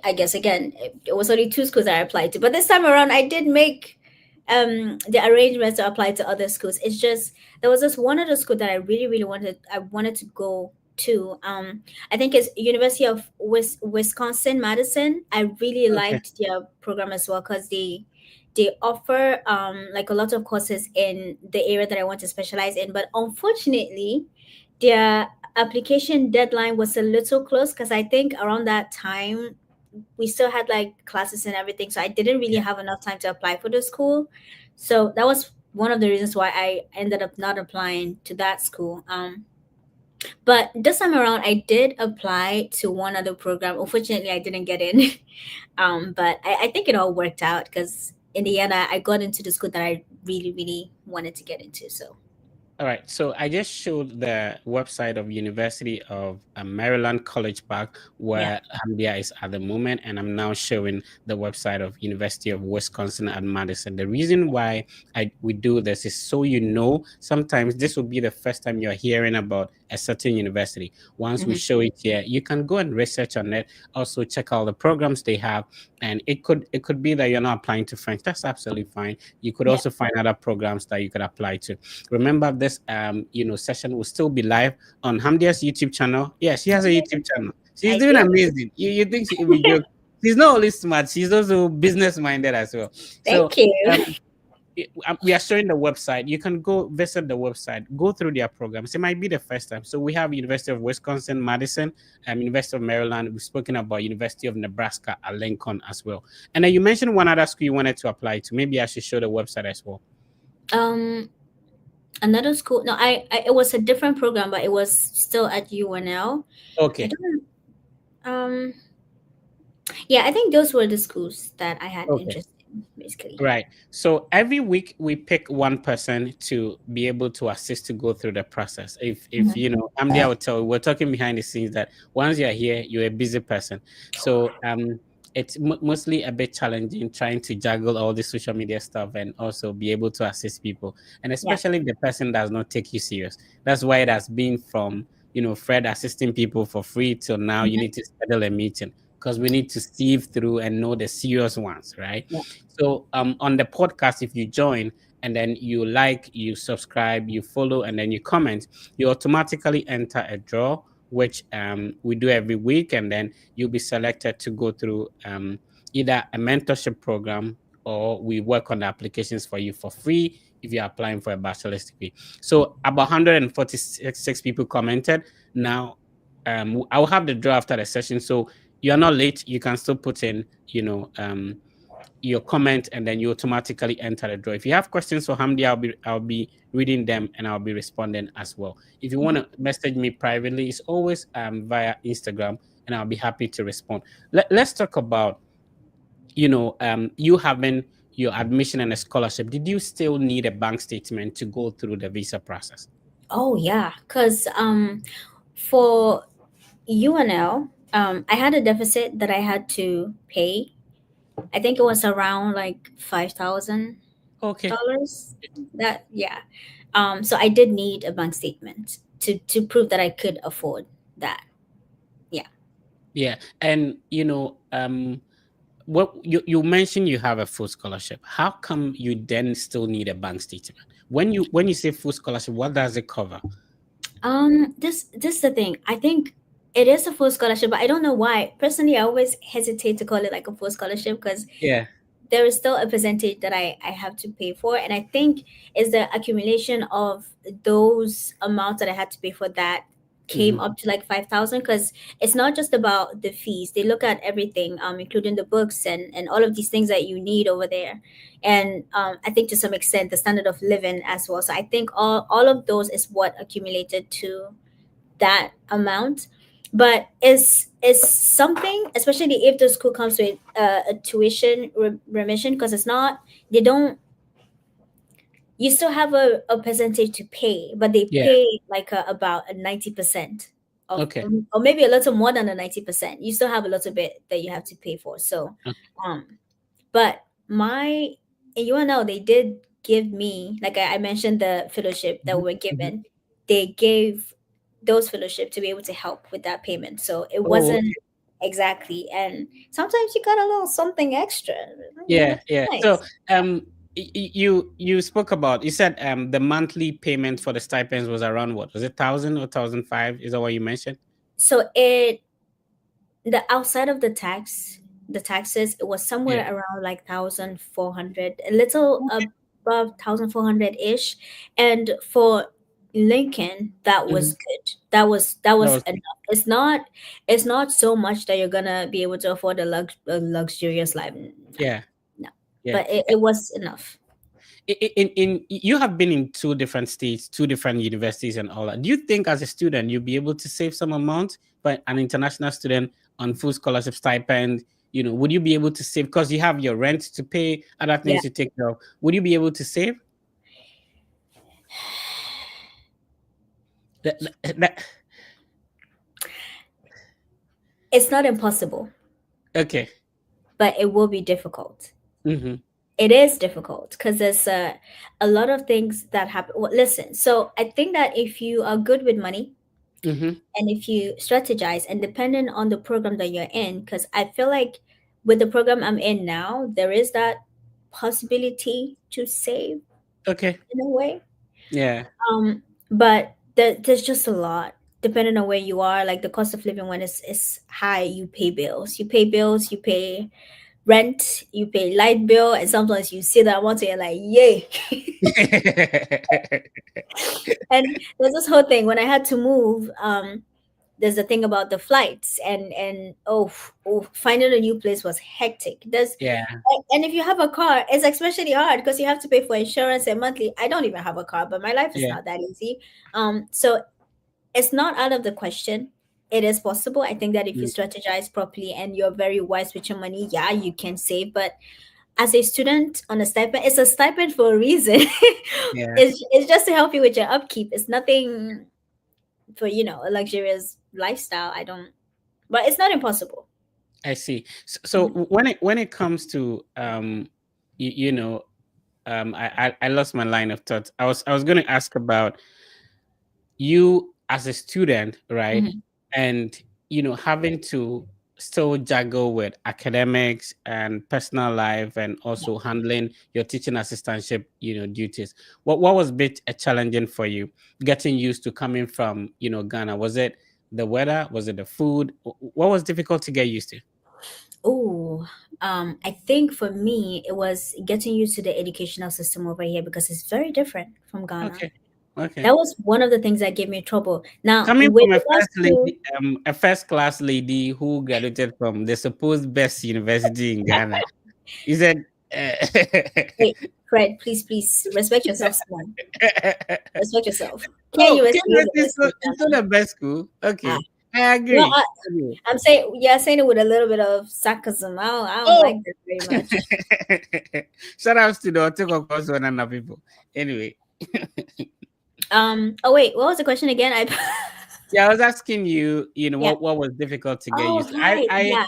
I guess again, it was only two schools I applied to, but this time around, I did make the arrangements to apply to other schools. It's just there was this one other school that I really, really wanted. I wanted to go to. I think it's University of Wisconsin Madison. I really Okay. liked their program as well because they offer like a lot of courses in the area that I want to specialize in. But unfortunately, their application deadline was a little close because I think around that time we still had like classes and everything, so I didn't really Yeah. have enough time to apply for the school. So that was one of the reasons why I ended up not applying to that school. But this time around I did apply to one other program. Unfortunately I didn't get in. But I think it all worked out because in the end I got into the school that I really, really wanted to get into. So All right, so I just showed the website of University of Maryland College Park, yeah. where Hamdia is at the moment, and I'm now showing the website of University of Wisconsin at Madison. The reason why we do this is so you know. Sometimes this will be the first time you're hearing about a certain university. Once we Hmm. show it here, you can go and research on it. Also, check out the programs they have, and it could be that you're not applying to French. That's absolutely fine. You could Yeah. also find other programs that you could apply to. Remember, this session will still be live on Hamdia's YouTube channel. Yeah, she has a YouTube channel. She's I doing do. amazing. You think she will be joking? She's not only smart, she's also business minded as well. So Thank you. we are showing the website. You can go visit the website, go through their programs. It might be the first time. So we have University of Wisconsin, Madison, University of Maryland. We've spoken about University of Nebraska at Lincoln as well. And then you mentioned one other school you wanted to apply to. Maybe I should show the website as well. um Another school, no, I it was a different program, but it was still at UNL. I Okay. don't yeah, I think those were the schools that I had Okay. interest in, basically. Right. So every week we pick one person to be able to assist to go through the process. If Mhm. you know, Amdia will tell you, we're talking behind the scenes that once you're here, you're a busy person. So it's mostly a bit challenging trying to juggle all the social media stuff and also be able to assist people. And Yeah. especially if the person does not take you serious. That's why it has been from, Fred assisting people for free till now you Mhm. need to schedule a meeting because we need to sieve through and know the serious ones, right? Yeah. So on the podcast, if you join and then you like, you subscribe, you follow, and then you comment, you automatically enter a draw, which we do every week, and then you'll be selected to go through either a mentorship program or we work on the applications for you for free if you're applying for a bachelor's degree. So about 146 people commented. Now I'll have the draw after the session. So you're not late. You can still put in, your comment and then you automatically enter the draw. If you have questions for Hamdi, I'll be reading them and I'll be responding as well. If you want to message me privately, it's always via Instagram and I'll be happy to respond. Let's talk about you having your admission and a scholarship. Did you still need a bank statement to go through the visa process? Oh yeah, because for UNL, I had a deficit that I had to pay. I think it was around like Okay. $5,000. That, yeah. So I did need a bank statement to prove that I could afford that. Yeah. Yeah. And what you mentioned you have a full scholarship. How come you then still need a bank statement? When you say full scholarship, what does it cover? This is the thing. I think it is a full scholarship, but I don't know why. Personally, I always hesitate to call it like a full scholarship because Yeah. there is still a percentage that I have to pay for, and I think it's the accumulation of those amounts that I had to pay for that came Hmm. up to like 5,000, because it's not just about the fees. They look at everything, including the books and all of these things that you need over there, and I think to some extent the standard of living as well. So I think all of those is what accumulated to that amount. But it's something, especially if the school comes with a tuition remission, because it's not, they don't, you still have a percentage to pay, but they Yeah. pay like about a 90% of, Okay. or maybe a little more than a 90%. You still have a little bit that you have to pay for. So um but my, in UNL, they did give me, like I mentioned, the fellowship that Mhm, we were mhm. given. They gave those fellowship to be able to help with that payment. So it Oh, wasn't okay. exactly. And sometimes you got a little something extra. Yeah, yeah. So, Nice. you spoke about, you said the monthly payment for the stipends was around what? Was it 1,000 or 1,005? Is that what you mentioned? So the outside of the taxes, it was somewhere Yeah. around like 1,400, a little Okay. above 1,400 ish. And for Lincoln, that was Mhm. good. That That was was enough. It's not so much that you're gonna be able to afford a luxurious life. No, yeah, no. yeah. But it was enough. In you have been in two different states, two different universities, and all that. Do you think, as a student, you'll be able to save some amount, but an international student on full scholarship stipend? Would you be able to save, because you have your rent to pay, other Yeah. things to take care of? Would you be able to save? That- It's not impossible, okay. but it will be difficult. Hmm. It is difficult because there's a lot of things that happen. Well, listen, so I think that if you are good with money Hmm. and if you strategize, and depending on the program that you're in, because I feel like with the program I'm in now, there is that possibility to save Okay. in a way. Yeah. But there's just a lot depending on where you are. Like the cost of living, when it's high, you pay bills, you pay rent, you pay light bill, and sometimes you see that amount and you're like, yay. And there's this whole thing when I had to move. There's a thing about the flights, and finding a new place was hectic. Yeah. And if you have a car, it's especially hard because you have to pay for insurance and monthly. I don't even have a car, but my life is Yeah. not that easy. So it's not out of the question. It is possible. I think that if you Mm. strategize properly and you're very wise with your money, yeah, you can save. But as a student on a stipend, it's a stipend for a reason. Yeah. It's just to help you with your upkeep. It's nothing for, a luxurious lifestyle. I don't, but it's not impossible. I see. So, Mhm. when it comes to you, I lost my line of thought. I was going to ask about you as a student, right? Mhm. And having to still juggle with academics and personal life, and Yeah. also handling your teaching assistantship, duties. What was a bit challenging for you, getting used to coming from Ghana? Was it the weather? Was it the food? What was difficult to get used to? Oh, I think for me, it was getting used to the educational system over here because it's very different from Ghana. Okay. Okay. That was one of the things that gave me trouble. Now, Coming with from a regards first to, lady, a first class lady who graduated from the supposed best university in Ghana, you said, wait, Fred, please respect yourself, someone. Respect yourself. Can "Oh, you is KMS the is best in still the Ghana? best school." Ah, Okay, I no, agree. Okay. I'm saying, yeah, saying it with a little bit of sarcasm. I don't Oh, like that very much. shout outs to the Otiko Koso and other people. Anyway, Oh wait, what was the question again? I yeah, I was asking you, yeah. what was difficult to get Oh used to. right, yeah.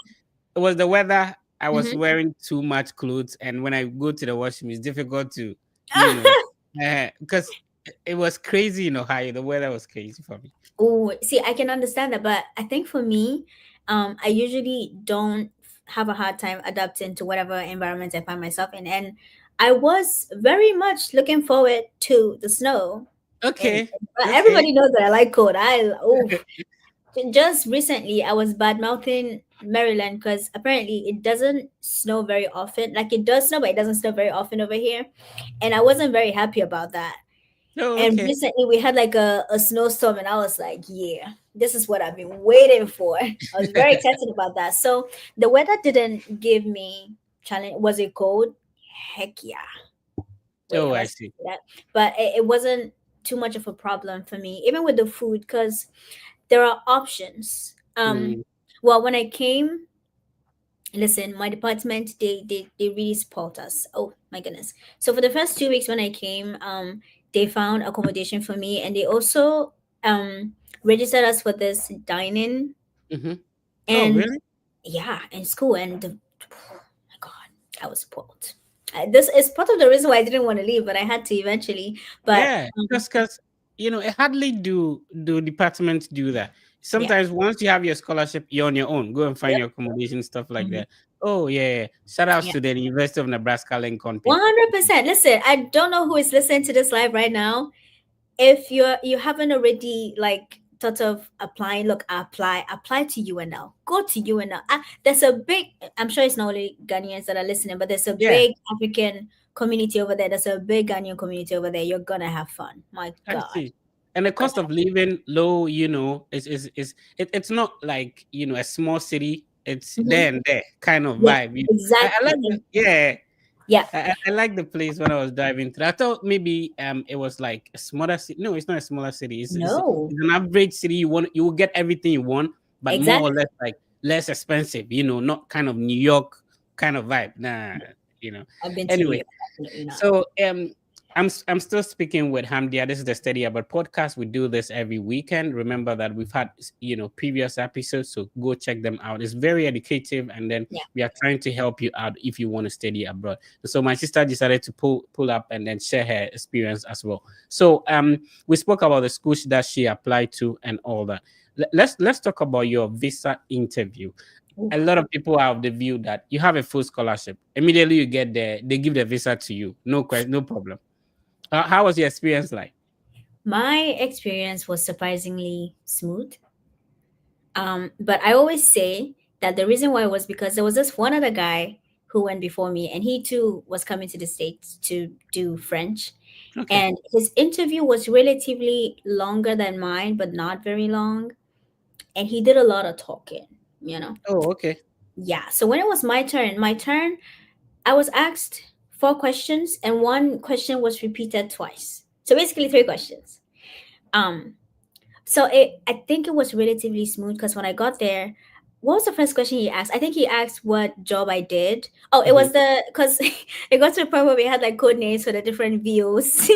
It was the weather. I was Hmm. wearing too much clothes, and when I go to the washroom, it's difficult to, you know, because it was crazy in Ohio. The weather was crazy for me. Oh, see, I can understand that, but I think for me, I usually don't have a hard time adapting to whatever environment I find myself in, and I was very much looking forward to the snow. And Okay, but okay. everybody knows that I like cold. Just recently, I was bad mouthing Maryland, because apparently it doesn't snow very often. Like it does snow, but it doesn't snow very often over here. And I wasn't very happy about that. Oh, And okay. recently we had like a snowstorm, and I was like, yeah, this is what I've been waiting for. I was very excited about that. So the weather didn't give me challenge. Was it cold? Heck yeah. Wait, Oh, am I I supposed see. to say that? But it wasn't too much of a problem for me, even with the food, because there are options. Mm, Well, when I came, listen, my department, they really support us. Oh my goodness. So for the first 2 weeks when I came, they found accommodation for me, and they also registered us for this dining. mm-hmm. Oh, And really? yeah, in school. And oh my god, I was spoiled. This is part of the reason why I didn't want to leave, but I had to eventually. But Yeah, because it hardly do departments do that. yeah. Sometimes once you have your scholarship, you're on your own. Go and find Yep. your accommodation, stuff like Mhm. that. Oh yeah, yeah. Shout outs Yeah. to the University of Nebraska Lincoln people. 100%. Listen, I don't know who is listening to this live right now. If you haven't already like thought of applying, look, apply to UNL. Go to UNL. There's a big, I'm sure it's not only Ghanaians that are listening, but there's a Yeah, big African community over there. There's a big Ghanaian community over there. You're gonna have fun. My I God. see. And the Gonna cost of living low, it's not like a small city. It's have, there and there kind of yeah, vibe. I exactly. like that. Yeah, Yeah. I like the place when I was driving through. I thought maybe it was like a smaller city. No, it's not a smaller city. It's No. an average city. You will get everything you want, but more or Exactly. less like less expensive. Not kind of New York kind of vibe. Nah, you know. I've been to New Anyway, York. Absolutely not. so I'm still speaking with Hamdia. This is the Study About podcast. We do this every weekend. Remember that we've had previous episodes, so go check them out. It's very educative, and then Yeah. we are trying to help you out if you want to study abroad. So my sister decided to pull up and then share her experience as well. So we spoke about the schools that she applied to and all that. Let's talk about your visa interview. A Oof. lot of people are of the view that you have a full scholarship. Immediately you get there, they give the visa to you. No question, no problem. How was your experience like? My experience was surprisingly smooth. But I always say that the reason why was because there was this one other guy who went before me, and he too was coming to the States to do French. Okay. And his interview was relatively longer than mine, but not very long. And he did a lot of talking, you know? Oh, okay. Yeah. So when it was my turn, I was asked 4 questions, and one question was repeated twice. So basically, 3 questions. Um, So I think it was relatively smooth because when I got there, what was the first question he asked? I think he asked what job I did. Oh, it Mhm. was because it got to the point where we had like code names for the different views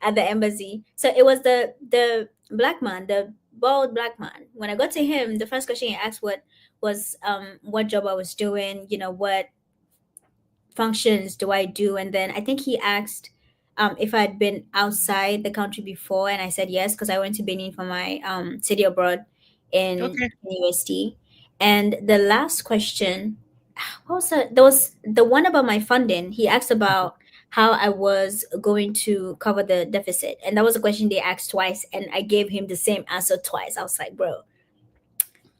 at the embassy. So it was the black man, the bald black man. When I got to him, the first question he asked what job I was doing, what functions do I do? And then I think he asked if I'd been outside the country before, and I said yes because I went to Benin for my study abroad in Okay. university. And the last question, what was that? There was the one about my funding. He asked about how I was going to cover the deficit, and that was a question they asked twice, and I gave him the same answer twice. I was like, bro,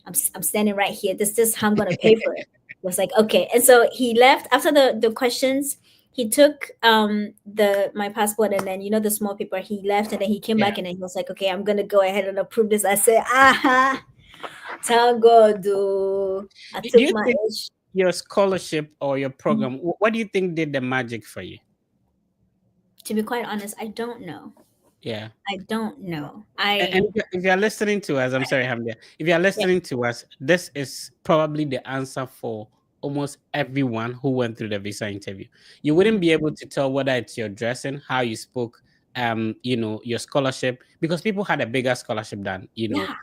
I'm standing right here. This is how I'm gonna pay for it. I was like, okay. And so he left after the questions. He took the my passport, and then the small paper. He left, and then he came Yeah. back, and then he was like, okay, I'm gonna go ahead and approve this. I said, aha, thank God, do I Do took you my think age. your scholarship or your Mhm. program, what do you think did the magic for you? To be quite honest, I don't know. Yeah. I don't know. And if you're listening to us, I'm sorry, Hamdia. If you're Yeah. listening to us, this is probably the answer for almost everyone who went through the visa interview. You wouldn't Mhm. be able to tell whether it's your dressing, how you spoke, your scholarship, because people had a bigger scholarship than, Yeah.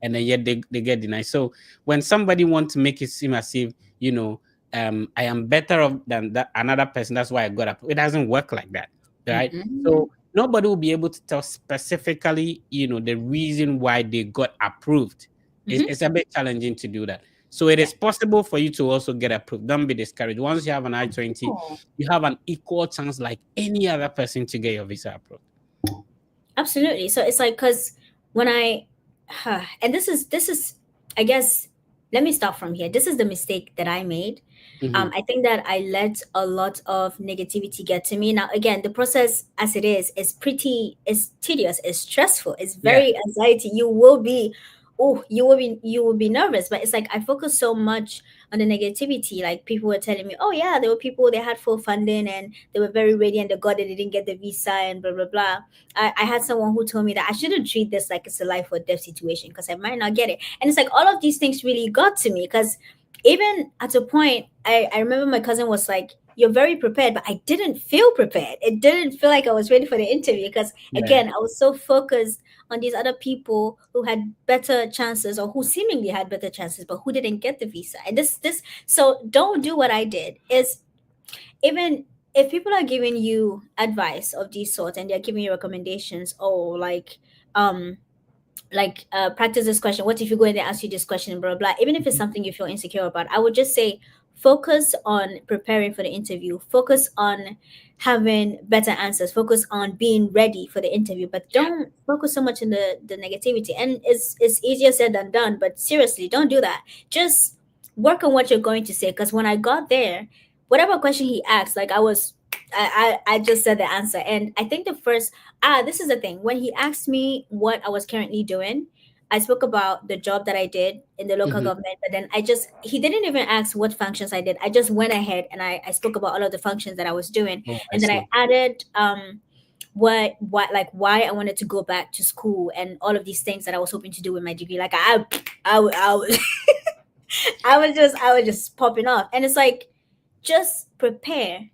and then yet they get denied. So when somebody wants to make it seem as if, I am better off than that another person, that's why I got up. It doesn't work like that, right? Mm-mm. So nobody will be able to tell specifically, the reason why they got approved. Mm-hmm. It's a bit challenging to do that. So it Yeah. is possible for you to also get approved. Don't be discouraged. Once you have an I-20, Oh, you have an equal chance like any other person to get your visa approved. absolutely. So it's like because when I and this is I guess let me start from here. This is the mistake that I made. Mhm. I think that I let a lot of negativity get to me. Now, again, the process as it is pretty, is tedious, it's stressful, it's Yeah. very anxiety. You will be, oh, you will be nervous. But it's like I focus so much on the negativity. Like people were telling me, oh yeah, there were people they had full funding and they were very ready, and they got it, they didn't get the visa and blah blah blah. I had someone who told me that I shouldn't treat this like it's a life or death situation because I might not get it. And it's like all of these things really got to me because even at a point, I remember my cousin was like, you're very prepared, but I didn't feel prepared. It didn't feel like I was ready for the interview because, Yeah. again, I was so focused on these other people who had better chances or who seemingly had better chances, but who didn't get the visa. And so don't do what I did. Is even if people are giving you advice of these sorts and they're giving you recommendations, or um, practice this question, what if you go and they ask you this question, blah blah blah. Even if it's something you feel insecure about, I would just say focus on preparing for the interview, focus on having better answers, focus on being ready for the interview, but Yeah. don't focus so much in the negativity. And it's easier said than done, but seriously, don't do that. Just work on what you're going to say, because when I got there, whatever question he asked, like I just said the answer. And I think the first, this is the thing. When he asked me what I was currently doing, I spoke about the job that I did in the local Mhm. government, but then he didn't even ask what functions I did. I just went ahead and I spoke about all of the functions that I was doing. Oh, I And then I see. added why I wanted to go back to school and all of these things that I was hoping to do with my degree. Like I was I was just popping off. And it's like, just prepare,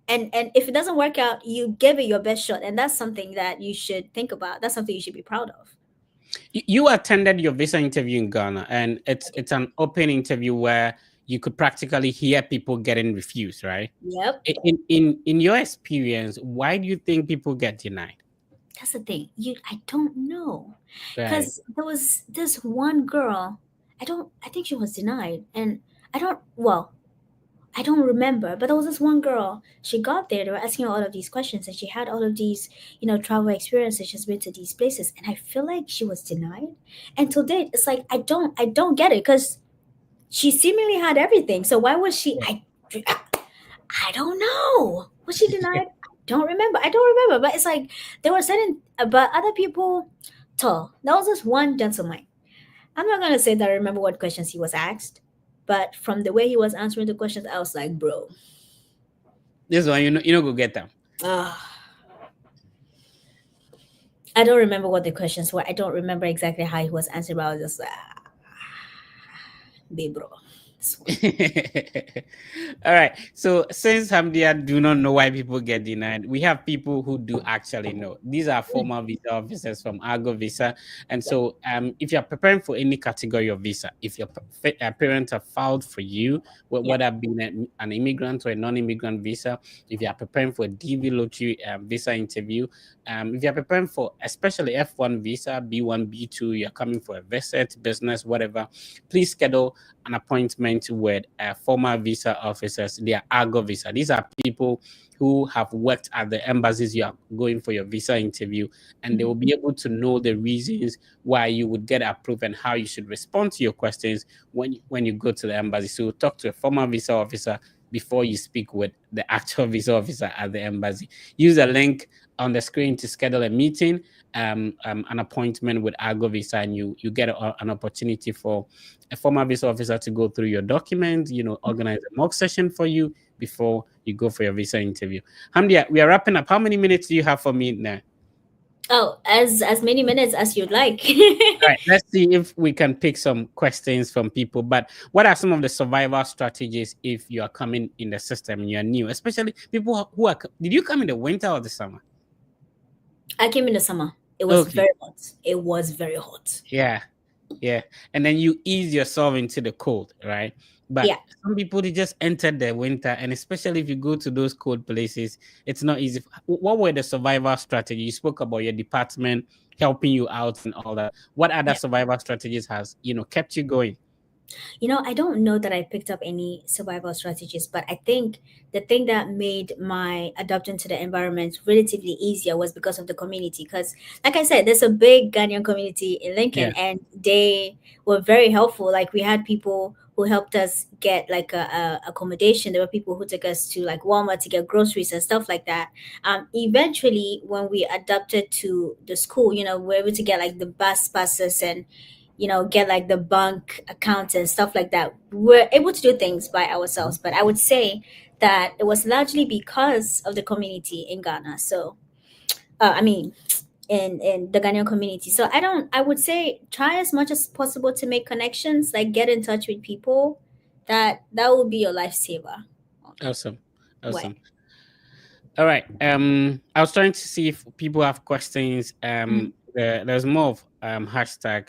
and if it doesn't work out, you give it your best shot, and that's something that you should think about. That's something you should be proud of. You attended your visa interview in Ghana, and it's an open interview where you could practically hear people getting refused, right? Yep. In your experience, why do you think people get denied? That's the thing. I don't know, Right. because there was this one girl. I think she was denied, and I don't well I don't remember, but there was this one girl. She got there. They were asking her all of these questions, and she had all of these, travel experiences. She's been to these places, and I feel like she was denied. And to date, it's like I don't get it, because she seemingly had everything. So why was she? I don't know. Was she denied? I don't remember. But it's like there were certain, but other people. Tall. There was this one gentleman. I'm not gonna say that I remember what questions he was asked, but from the way he was answering the questions, I was like, bro, This one, go get them. ah, I don't remember what the questions were. I don't remember exactly how he was answering, but I was just like, be bro. This one. All right. So since Hamdia do not know why people get denied, we have people who do actually know. These are former visa officers from Argo Visa. And Yep. so if you're preparing for any category of visa, if your parents have filed for you, Yep. whether being an immigrant or a non-immigrant visa, if you are preparing for a DV lottery visa interview, if you're preparing for especially F1 visa, B1, B2, you're coming for a visit, business, whatever, please schedule an appointment with former visa officers. They are Argo visa. These are people who have worked at the embassies you are going for your visa interview, and they will be able to know the reasons why you would get approved and how you should respond to your questions when you go to the embassy. So talk to a former visa officer before you speak with the actual visa officer at the embassy. Use a link on the screen to schedule a meeting, an appointment with Argo Visa, and you get an opportunity for a former visa officer to go through your documents, organize a mock session for you before you go for your visa interview. Hamdia, we are wrapping up. How many minutes do you have for me now? Oh, as many minutes as you'd like. All right, let's see if we can pick some questions from people. But what are some of the survival strategies if you are coming in the system and you're new, especially people who are? Did you come in the winter or the summer? I came in the summer. It was Okay, very hot. It was very hot. yeah, yeah, and then you ease yourself into the cold, right? But Yeah. some people they just enter the winter, and especially if you go to those cold places, it's not easy. What were the survival strategies? You spoke about your department helping you out and all that. What other Yeah. survival strategies has kept you going? I don't know that I picked up any survival strategies, but I think the thing that made my adaptation to the environment relatively easier was because of the community. Because, like I said, there's a big Ghanaian community in Lincoln, Yeah. and they were very helpful. Like, we had people who helped us get like a accommodation. There were people who took us to like Walmart to get groceries and stuff like that. Eventually, when we adapted to the school, we were able to get like the bus passes and get like the bank accounts and stuff like that. We're able to do things by ourselves. But I would say that it was largely because of the community in Ghana. So, I mean, in the Ghanaian community. So I would say try as much as possible to make connections, like get in touch with people. That will be your lifesaver. Awesome. What? Awesome. All right. I was trying to see if people have questions. Mhm. There's more of hashtag.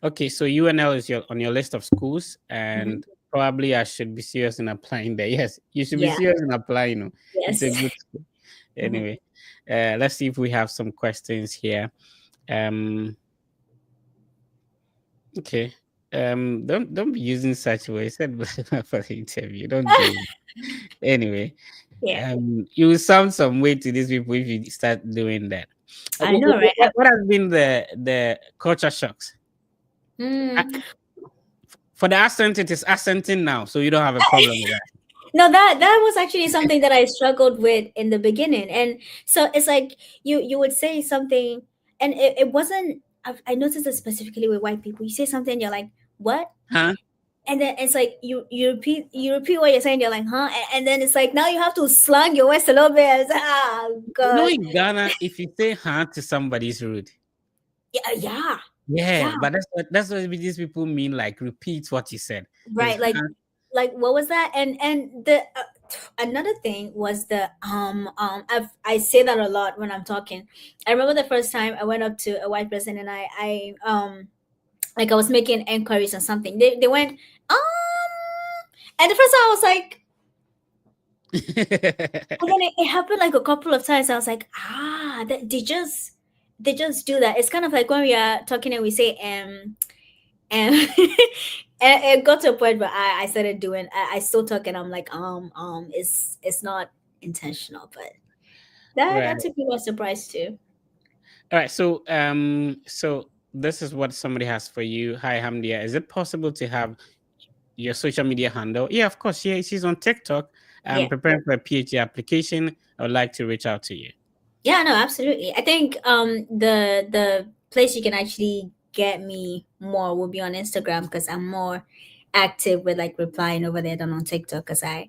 Okay, so UNL is on your list of schools, Mhm. and probably I should be serious in applying there. Yes, you should be Yeah. serious in applying. It's a Yes. good school. Mhm. Anyway, let's see if we have some questions here. Um, okay. Don't be using such words. Said for the interview. Don't do it. Anyway, Yeah. you will sound some way to these people if you start doing that. I know, right? What has been the culture shocks? Uh, Mm. For the accent, it is accenting now, so you don't have a problem with that. No, that was actually something that I struggled with in the beginning. And so it's like you would say something, and it wasn't. I noticed it specifically with white people. You say something, you're like, what? Huh? And then it's like you repeat what you're saying. You're like, huh? And then it's like now you have to slang your words a little bit. It's like, God, In Ghana, if you say huh to somebody, it's rude. yeah, yeah, Yeah, yeah. but that's what these people mean. Like repeat what you said. Is Right. Like what was that? And the another thing was I say that a lot when I'm talking. I remember the first time I went up to a white person and I like I was making inquiries on something. They went and the first time I was like, and then it happened like a couple of times. I was like, they just do that. It's kind of like when we are talking and we say and and it got to a point where I started doing I still talk and I'm like it's not intentional, but that Right. took me by surprise too. All right. So this is what somebody has for you. Hi, Hamdia. Is it possible to have your social media handle? Yeah, of course. Yeah, she's on TikTok. I'm Yeah, preparing for a PhD application. I would like to reach out to you. yeah, no, absolutely. I think the place you can actually get me more will be on Instagram because I'm more active with like replying over there than on TikTok because I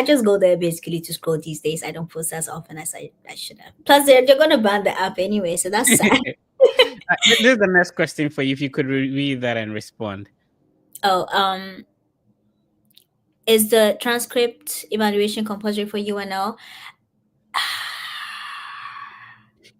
just go there basically to scroll these days. I don't post as often as I should have. Plus they're gonna ban the app anyway, so that's sad. This is the next question for you. If you could read that and respond. Oh, is the transcript evaluation compulsory for UNL?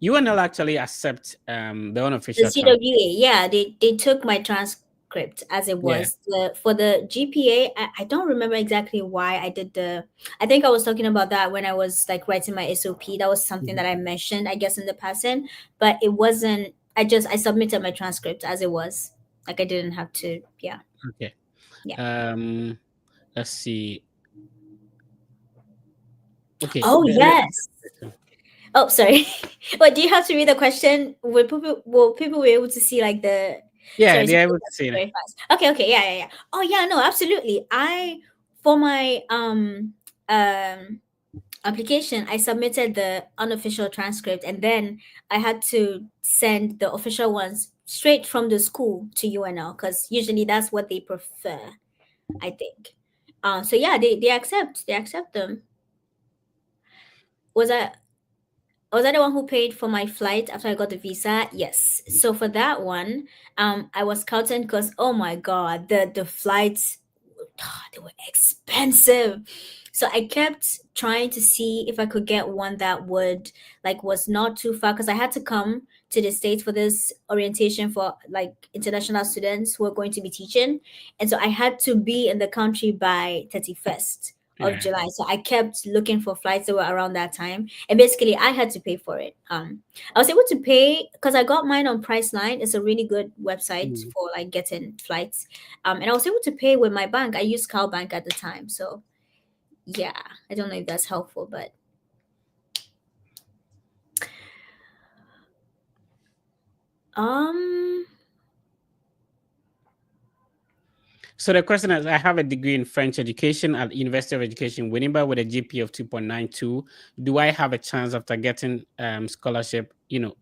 UNL actually accept the The unofficial transcript. CWA, yeah, they took my transcript as it Yeah. was. For the GPA, I don't remember exactly why I did the. I think I was talking about that when I was like writing my SOP. That was something that I mentioned, I guess, in the passing, but it wasn't. I submitted my transcript as it was. Like I didn't have to. Yeah, Okay. yeah. Um. Let's see. Okay. Oh yes. Oh, sorry. But do you have to read the question? Will people be able to see like the? Yeah, Sorry, they're sorry, able to that's see that. very fast. Okay, okay, yeah, yeah, yeah. Oh, yeah, no, absolutely. For my application, I submitted the unofficial transcript, and then I had to send the official ones straight from the school to UNL because usually that's what they prefer, I think. So yeah, they accept them. Was that Was I the one who paid for my flight after I got the visa? Yes. So for that one, I was counting because oh my god, the flights they were expensive. So I kept trying to see if I could get one that would like was not too far because I had to come to the States for this orientation for like international students who are going to be teaching. And so I had to be in the country by 31st of Yeah. July. So I kept looking for flights that were around that time. And basically I had to pay for it. I was able to pay because I got mine on Priceline. It's a really good website Mm. for like getting flights. And I was able to pay with my bank. I used Cal Bank at the time. So yeah, I don't know if that's helpful, but um So the question is, I have a degree in French education at University of Education Winnipeg with a GPA of 2.92. Do I have a chance after getting scholarship,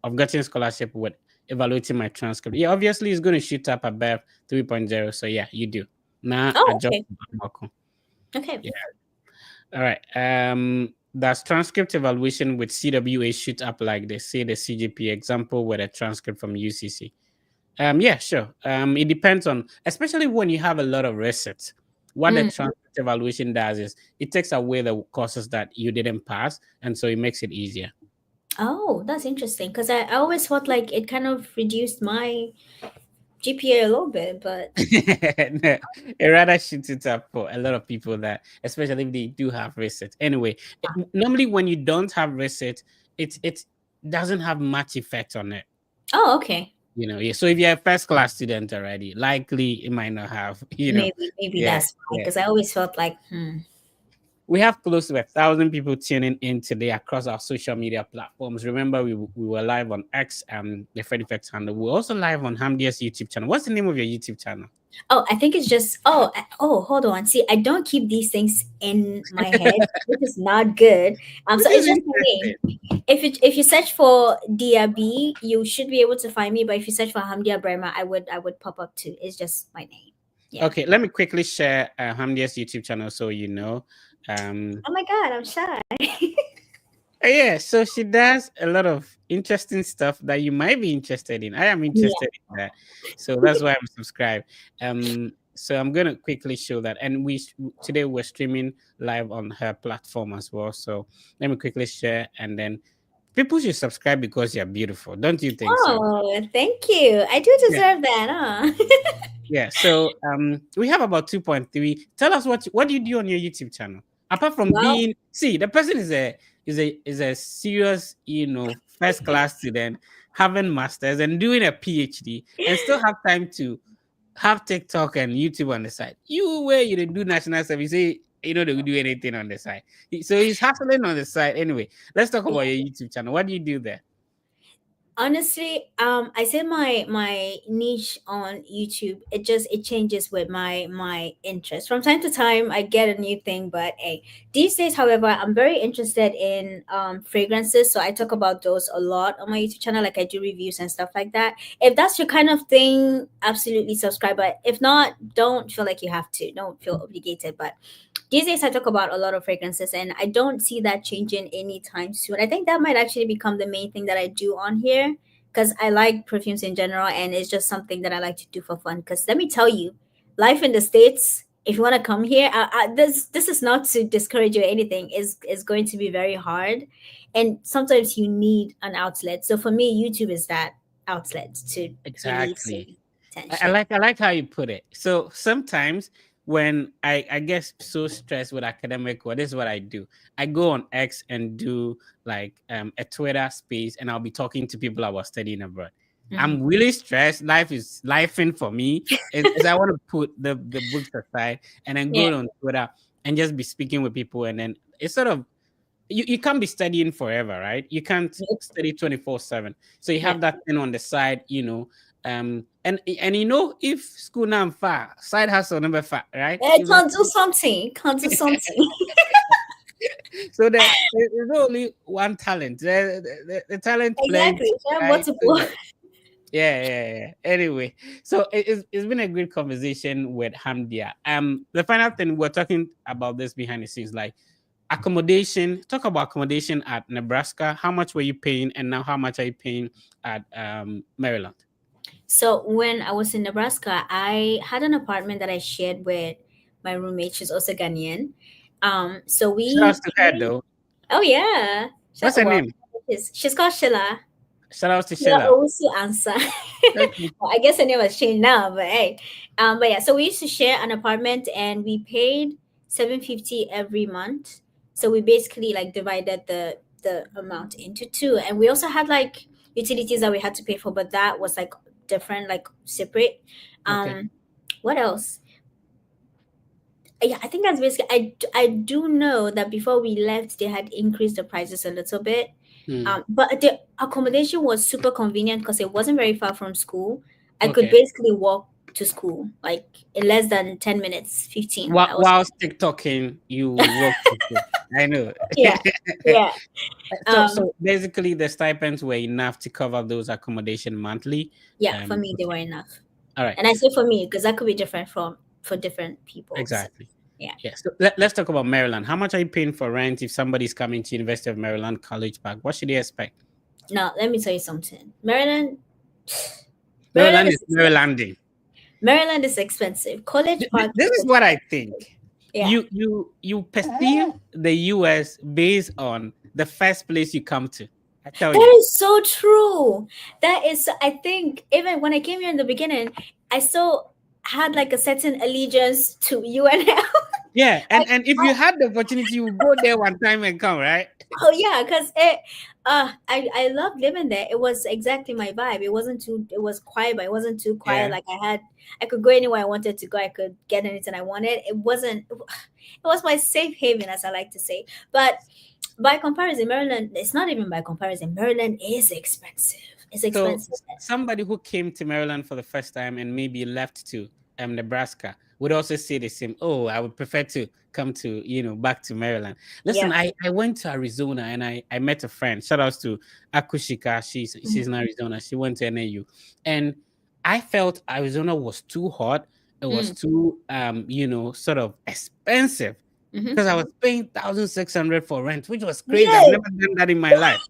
of getting scholarship with evaluating my transcript? Yeah, obviously it's going to shoot up above 3.0. So yeah, you do. Now I oh just okay. Okay. yeah. All right. Does transcript evaluation with CWA shoot up like they say the CGP example with a transcript from UCC? Yeah, sure. It depends on, especially when you have a lot of research. What the Mm. transcript evaluation does is it takes away the courses that you didn't pass, and so it makes it easier. Oh, that's interesting because I always felt like it kind of reduced my GPA a little bit, but No, it rather shoots it up for a lot of people that, especially if they do have research. Anyway, normally when you don't have research, it doesn't have much effect on it. oh, okay. Yeah. So if you're a first class student already, likely it might not have. Maybe Yeah, that's why yeah. because I always felt like We have close to 1,000 people tuning in today across our social media platforms. Remember, we were live on X, the Fred Effect handle. We're also live on Hamdia's YouTube channel. What's the name of your YouTube channel? oh, I think it's just hold on. See, I don't keep these things in my head, which is not good. So Which it's is just my interesting. name. If you search for Diaby, you should be able to find me. But if you search for Hamdia Brema, I would pop up too. It's just my name. Yeah. Okay, let me quickly share Hamdia's YouTube channel so you know. Um, Oh my god, I'm shy. yeah, so she does a lot of interesting stuff that you might be interested in. I am Yeah. interested in that, so that's why I'm subscribed. So I'm gonna quickly show that, and today we're streaming live on her platform as well. So let me quickly share, and then people should subscribe because you're beautiful, don't you think so? Oh, thank you. I do Yeah, deserve that, huh? yeah. So we have about 2.3. Tell us what do you do on your YouTube channel apart from Well, being. See, the person is a serious, first class student, having masters and doing a PhD, and still have time to have TikTok and YouTube on the side. You where you do national service, say they will do anything on the side. So he's hustling on the side. Anyway, let's talk about your YouTube channel. What do you do there? honestly, I say my niche on YouTube, it changes with my interest. From time to time I get a new thing, but hey, these days, however, I'm very interested in fragrances. So I talk about those a lot on my YouTube channel, like I do reviews and stuff like that. If that's your kind of thing, absolutely subscribe. But if not, don't feel like you have to. Don't feel obligated. But these days I talk about a lot of fragrances and I don't see that changing anytime soon. I think that might actually become the main thing that I do on here because I like perfumes in general and it's just something that I like to do for fun. Because let me tell you, life in the States, if you want to come here, this is not to discourage you or anything, is going to be very hard. And sometimes you need an outlet. So for me, YouTube is that outlet to release Exactly. some I tension. like how you put it. So sometimes when I get so stressed with academic work, this is what I do. I go on X and do like a Twitter space, and I'll be talking to people about studying abroad. Mhm. I'm really stressed. Life is lifing for me. Is I want to put the books aside and then Yeah. go on Twitter and just be speaking with people, and then it's sort of you can't be studying forever, right? You can't Yep. study 24/7. So you Yeah. have that thing on the side, and if school now far, side hustle number far, right? Yeah, can't do something. Can't do something. So there's only one talent. The talent plenty, Exactly. There are right? multiple. Yeah. Anyway, so it's been a great conversation with Hamdia. The final thing we're talking about this behind the scenes, like accommodation. Talk about accommodation at Nebraska. How much were you paying, and now how much are you paying at Maryland? So when I was in Nebraska, I had an apartment that I shared with my roommate. She's also Ghanaian. So Shout out we to her paid. though. Oh yeah. What's her Well, name? she's called Sheila. Shout out to Sheila Sheila. also answer. Okay. Well, I guess her name has changed now, but hey. But yeah. So we used to share an apartment, and we paid $750 every month. So we basically like divided the amount into two, and we also had like utilities that we had to pay for, but that was like different, like separate. Okay. What else? Yeah, I think that's basically. I do know that before we left, they had increased the prices a little bit. Hmm. But the accommodation was super convenient because it wasn't very far from school. I could Okay. basically walk to school like in less than 10 minutes, 15. I was Whilst TikToking, you work. I know. yeah, yeah, So basically, the stipends were enough to cover those accommodation monthly. yeah. For me, they were enough, All right. and I say for me because that could be different from for different people. So Exactly. yeah. Yes. So let's talk about Maryland. How much are you paying for rent if somebody's coming to University of Maryland College Park? What should they expect? Now let me tell you something. Maryland, Maryland Maryland is is expensive. Marylanding. Maryland is expensive. College Park This is is what I expensive. think. Yeah. You perceive the US based on the first place you come to. I tell That you. is so true. That is, I think, even when I came here in the beginning, I still had like a certain allegiance to UNL. Yeah, Like, and if you had the opportunity, you go there one time and come, right? oh yeah, because I loved living there. It was exactly my vibe. It wasn't too, it was quiet, but it wasn't too quiet. Yeah. Like I could go anywhere I wanted to go. I could get anything I wanted. It wasn't, it was my safe haven, as I like to say. But by comparison, Maryland, it's not even by comparison. Maryland is expensive. It's So expensive. somebody who came to Maryland for the first time and maybe left to Nebraska would also say the same. Oh, I would prefer to come to, back to Maryland. Listen, Yeah. I went to Arizona and I met a friend. Shout outs to Akushika. She's in Arizona. She went to NAU. And I felt Arizona was too hot. It was Mm, too sort of expensive mm-hmm. because I was paying 1,600 for rent, which was crazy. I've Yes. never done that in my life.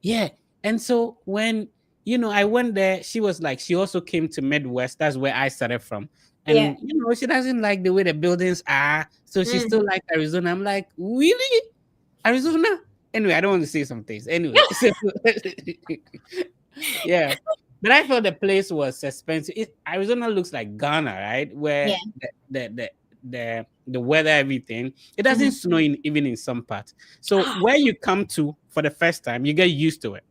Yeah. And so when, I went there, she was like, she also came to Midwest. That's where I started from. Yeah. And, she doesn't like the way the buildings are. So she Mm. still liked Arizona. I'm like, really? Arizona? Anyway, I don't want to say some things. Anyway, so yeah. But I felt the place was expensive. Arizona looks like Ghana, right? Where Yeah. the weather, everything, it doesn't Hmm. snow even in some parts. So where you come to for the first time, you get used to it.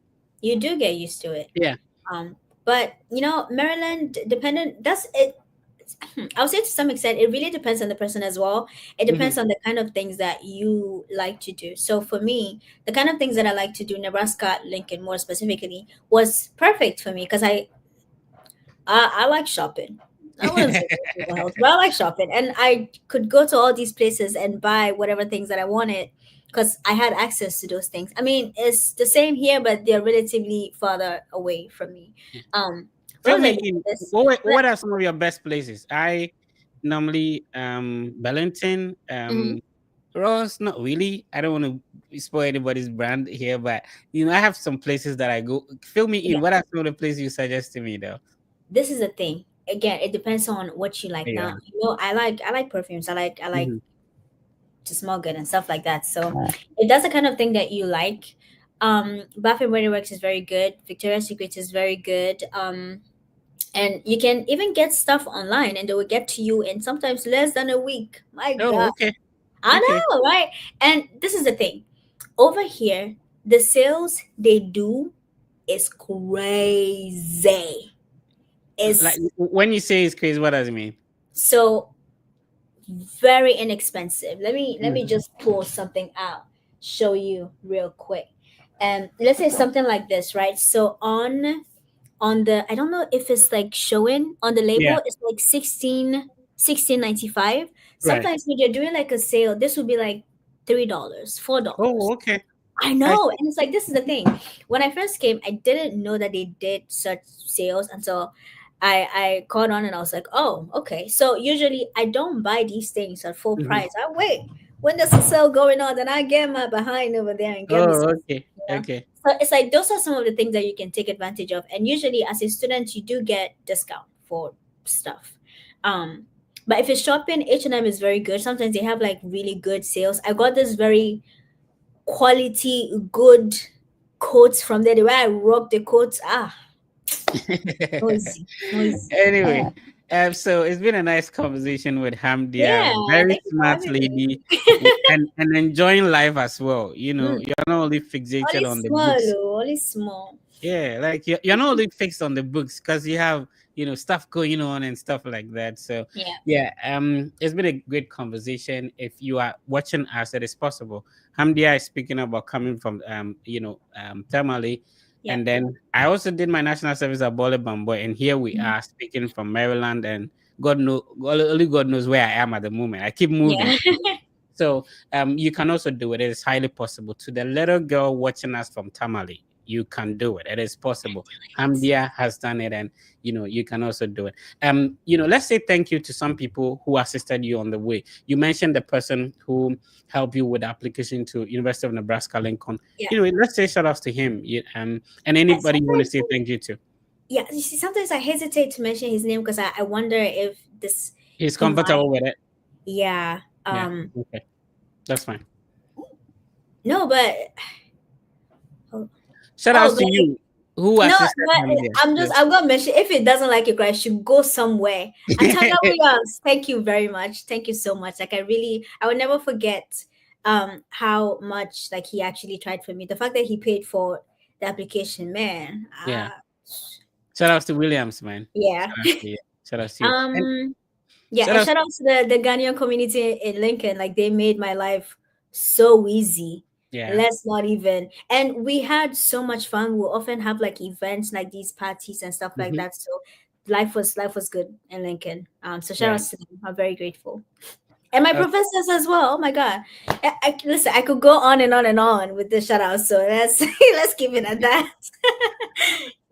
You do get used to it. Yeah. Um, but Maryland dependent. That's it. I would say to some extent, it really depends on the person as well. It Mhm. depends on the kind of things that you like to do. So for me, the kind of things that I like to do, Nebraska, Lincoln, more specifically, was perfect for me because I like shopping. I wouldn't say anything else, but I like shopping, and I could go to all these places and buy whatever things that I wanted because I had access to those things. I mean, it's the same here, but they're relatively farther away from me. What Fill was I me going in. with this? What are some of your best places? I normally Bellington, Mhm. Ross, not really. I don't want to spoil anybody's brand here, but I have some places that I go. Fill me in. Yeah, What are some of the places you suggest to me though? this is a thing. Again, it depends on what you like. Yeah. Now, I like perfumes. I like Mhm. to smell good and stuff like that. So if that's the kind of thing that you like, Bath and Body Works is very good. Victoria's Secret is very good. And you can even get stuff online, and they will get to you in sometimes less than a week. My Oh, God, okay. I Okay. know, right? And this is the thing. Over here, the sales they do is crazy. Like It's when you say it's crazy, what does it mean? so very inexpensive. Let me Mhm. just pull something out, show you real quick. And let's say something like this, right? So on the, I don't know if it's like showing on the Yeah. label, it's like 16.95. Right. Sometimes when you're doing like a sale, this would be like $3, $4. Oh, okay. I I know. see. And it's like, this is the thing. When I first came, I didn't know that they did such sales until I caught on, and I was like, oh, okay. So usually I don't buy these things at full Mhm. price. I wait. When there's a sale going on, then I get my behind over there and get me Oh, some. okay. Yeah. Okay. So it's like those are some of the things that you can take advantage of. And usually as a student, you do get discount for stuff. Um, but if you're shopping, H&M is very good. Sometimes they have like really good sales. I got this very quality, good coats from there. The way I rock the coats, noisy, noisy. Anyway, So it's been a nice conversation with Hamdia, Yeah, very thank you for smart having me. lady, and enjoying life as well. Mm, You're not only fixated only on the small, books. oh, only small. Yeah, like you're not only fixed on the books because you have stuff going on and stuff like that. So Yeah, yeah, it's been a great conversation. If you are watching us, it is possible. Hamdia is speaking about coming from Tamale, yeah, and then I also did my national service at Bole Bamboy, and here we mhm, are speaking from Maryland, and only God knows where I am at the moment. I keep moving. yeah. So you can also do it. It is highly possible. To the little girl watching us from Tamale, you can do it. It is possible. Hamdia has done it, and you can also do it. Let's say thank you to some people who assisted you on the way. You mentioned the person who helped you with the application to University of Nebraska Lincoln. Yeah. Let's say shout outs to him. And anybody you want to Sometimes, say thank you to. yeah, you see, sometimes I hesitate to mention his name because I wonder if this He's he might. comfortable with it. Yeah. Yeah. Okay. That's fine. No, but oh, Shout oh, outs to but you who no, assisted but Hamdia. Yes. I'm gonna mention if it doesn't like it, guys should go somewhere. Antonio Williams, thank you very much. Thank you so much. Like I will never forget how much like he actually tried for me. The fact that he paid for the application, man. Yeah. Shout outs to Williams, man. Yeah. Shout outs to you. Shout outs to you. And Yeah, shout and outs. shout out to the Ghanaian community in Lincoln. Like they made my life so easy. Yeah. Let's not even. And we had so much fun. We'll often have like events like these parties and stuff like Mhm. that. So life was good in Lincoln. So shout Yeah. out to them. I'm very grateful. And my Okay. professors as well. Oh my god. Listen, I could go on and on and on with the shout out. So let's let's keep it at that.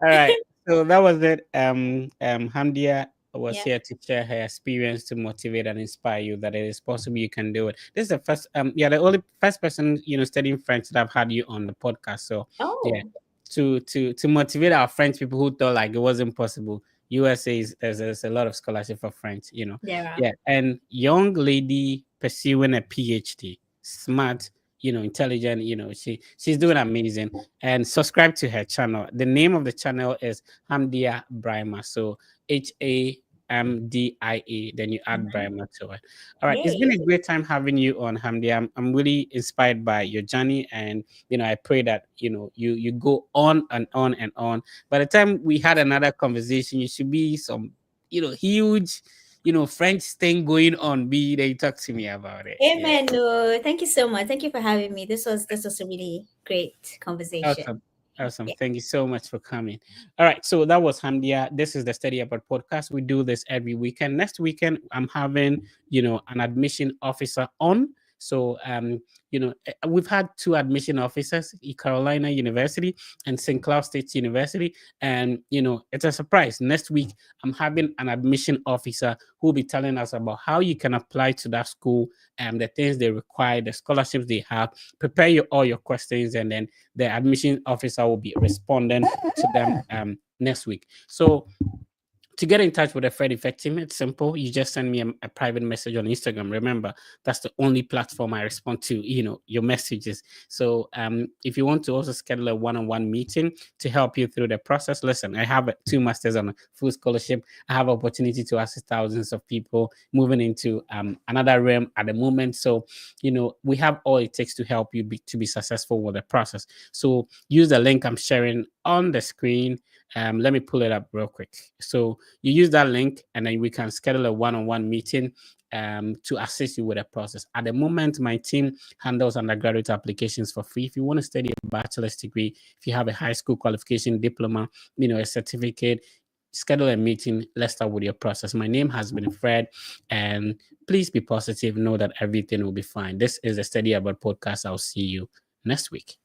All right. So that was it. Hamdia was Yeah. here to share her experience to motivate and inspire you that it is possible you can do it. This is the first the only first person studying French that I've had you on the podcast. So yeah, Oh, to motivate our French people who thought like it wasn't possible. USA is there's a lot of scholarship for French. yeah. Yeah, and young lady pursuing a PhD, smart, intelligent, she's doing amazing. And subscribe to her channel. The name of the channel is Hamdia Brima. So HAMDIA, then you add Mhm. Brima to it. All right, it's been Yay. a great time having you on, Hamdia. I'm really inspired by your journey, and I pray that you go on and on and on. By the time we had another conversation, you should be some huge French thing going on. Be they talk to me about it. Yeah. Amen. No, thank you so much. Thank you for having me. This was a really great conversation. Awesome. Awesome. Yeah. Thank you so much for coming. All right. So that was Hamdia. This is the Study Abroad podcast. We do this every weekend. Next weekend, I'm having, an admission officer on. So, we've had two admission officers, Carolina University and St. Cloud State University. And, it's a surprise. Next week, I'm having an admission officer who will be telling us about how you can apply to that school and the things they require, the scholarships they have. Prepare all your questions, and then the admission officer will be responding to them next week. So to get in touch with a Fred Effect team, it's simple. You just send me a private message on Instagram. Remember, that's the only platform I respond to, your messages. So if you want to also schedule a one-on-one meeting to help you through the process, listen, I have 2 masters on a full scholarship. I have opportunity to assist thousands of people moving into another realm at the moment. So, we have all it takes to help you to be successful with the process. So use the link I'm sharing on the screen. Let me pull it up real quick. So you use that link, and then we can schedule a one-on-one meeting to assist you with the process. At the moment, my team handles undergraduate applications for free. If you want to study a bachelor's degree, if you have a high school qualification, diploma, a certificate, schedule a meeting. Let's start with your process. My name has been Fred, and please be positive. Know that everything will be fine. This is the Study Abroad podcast. I'll see you next week.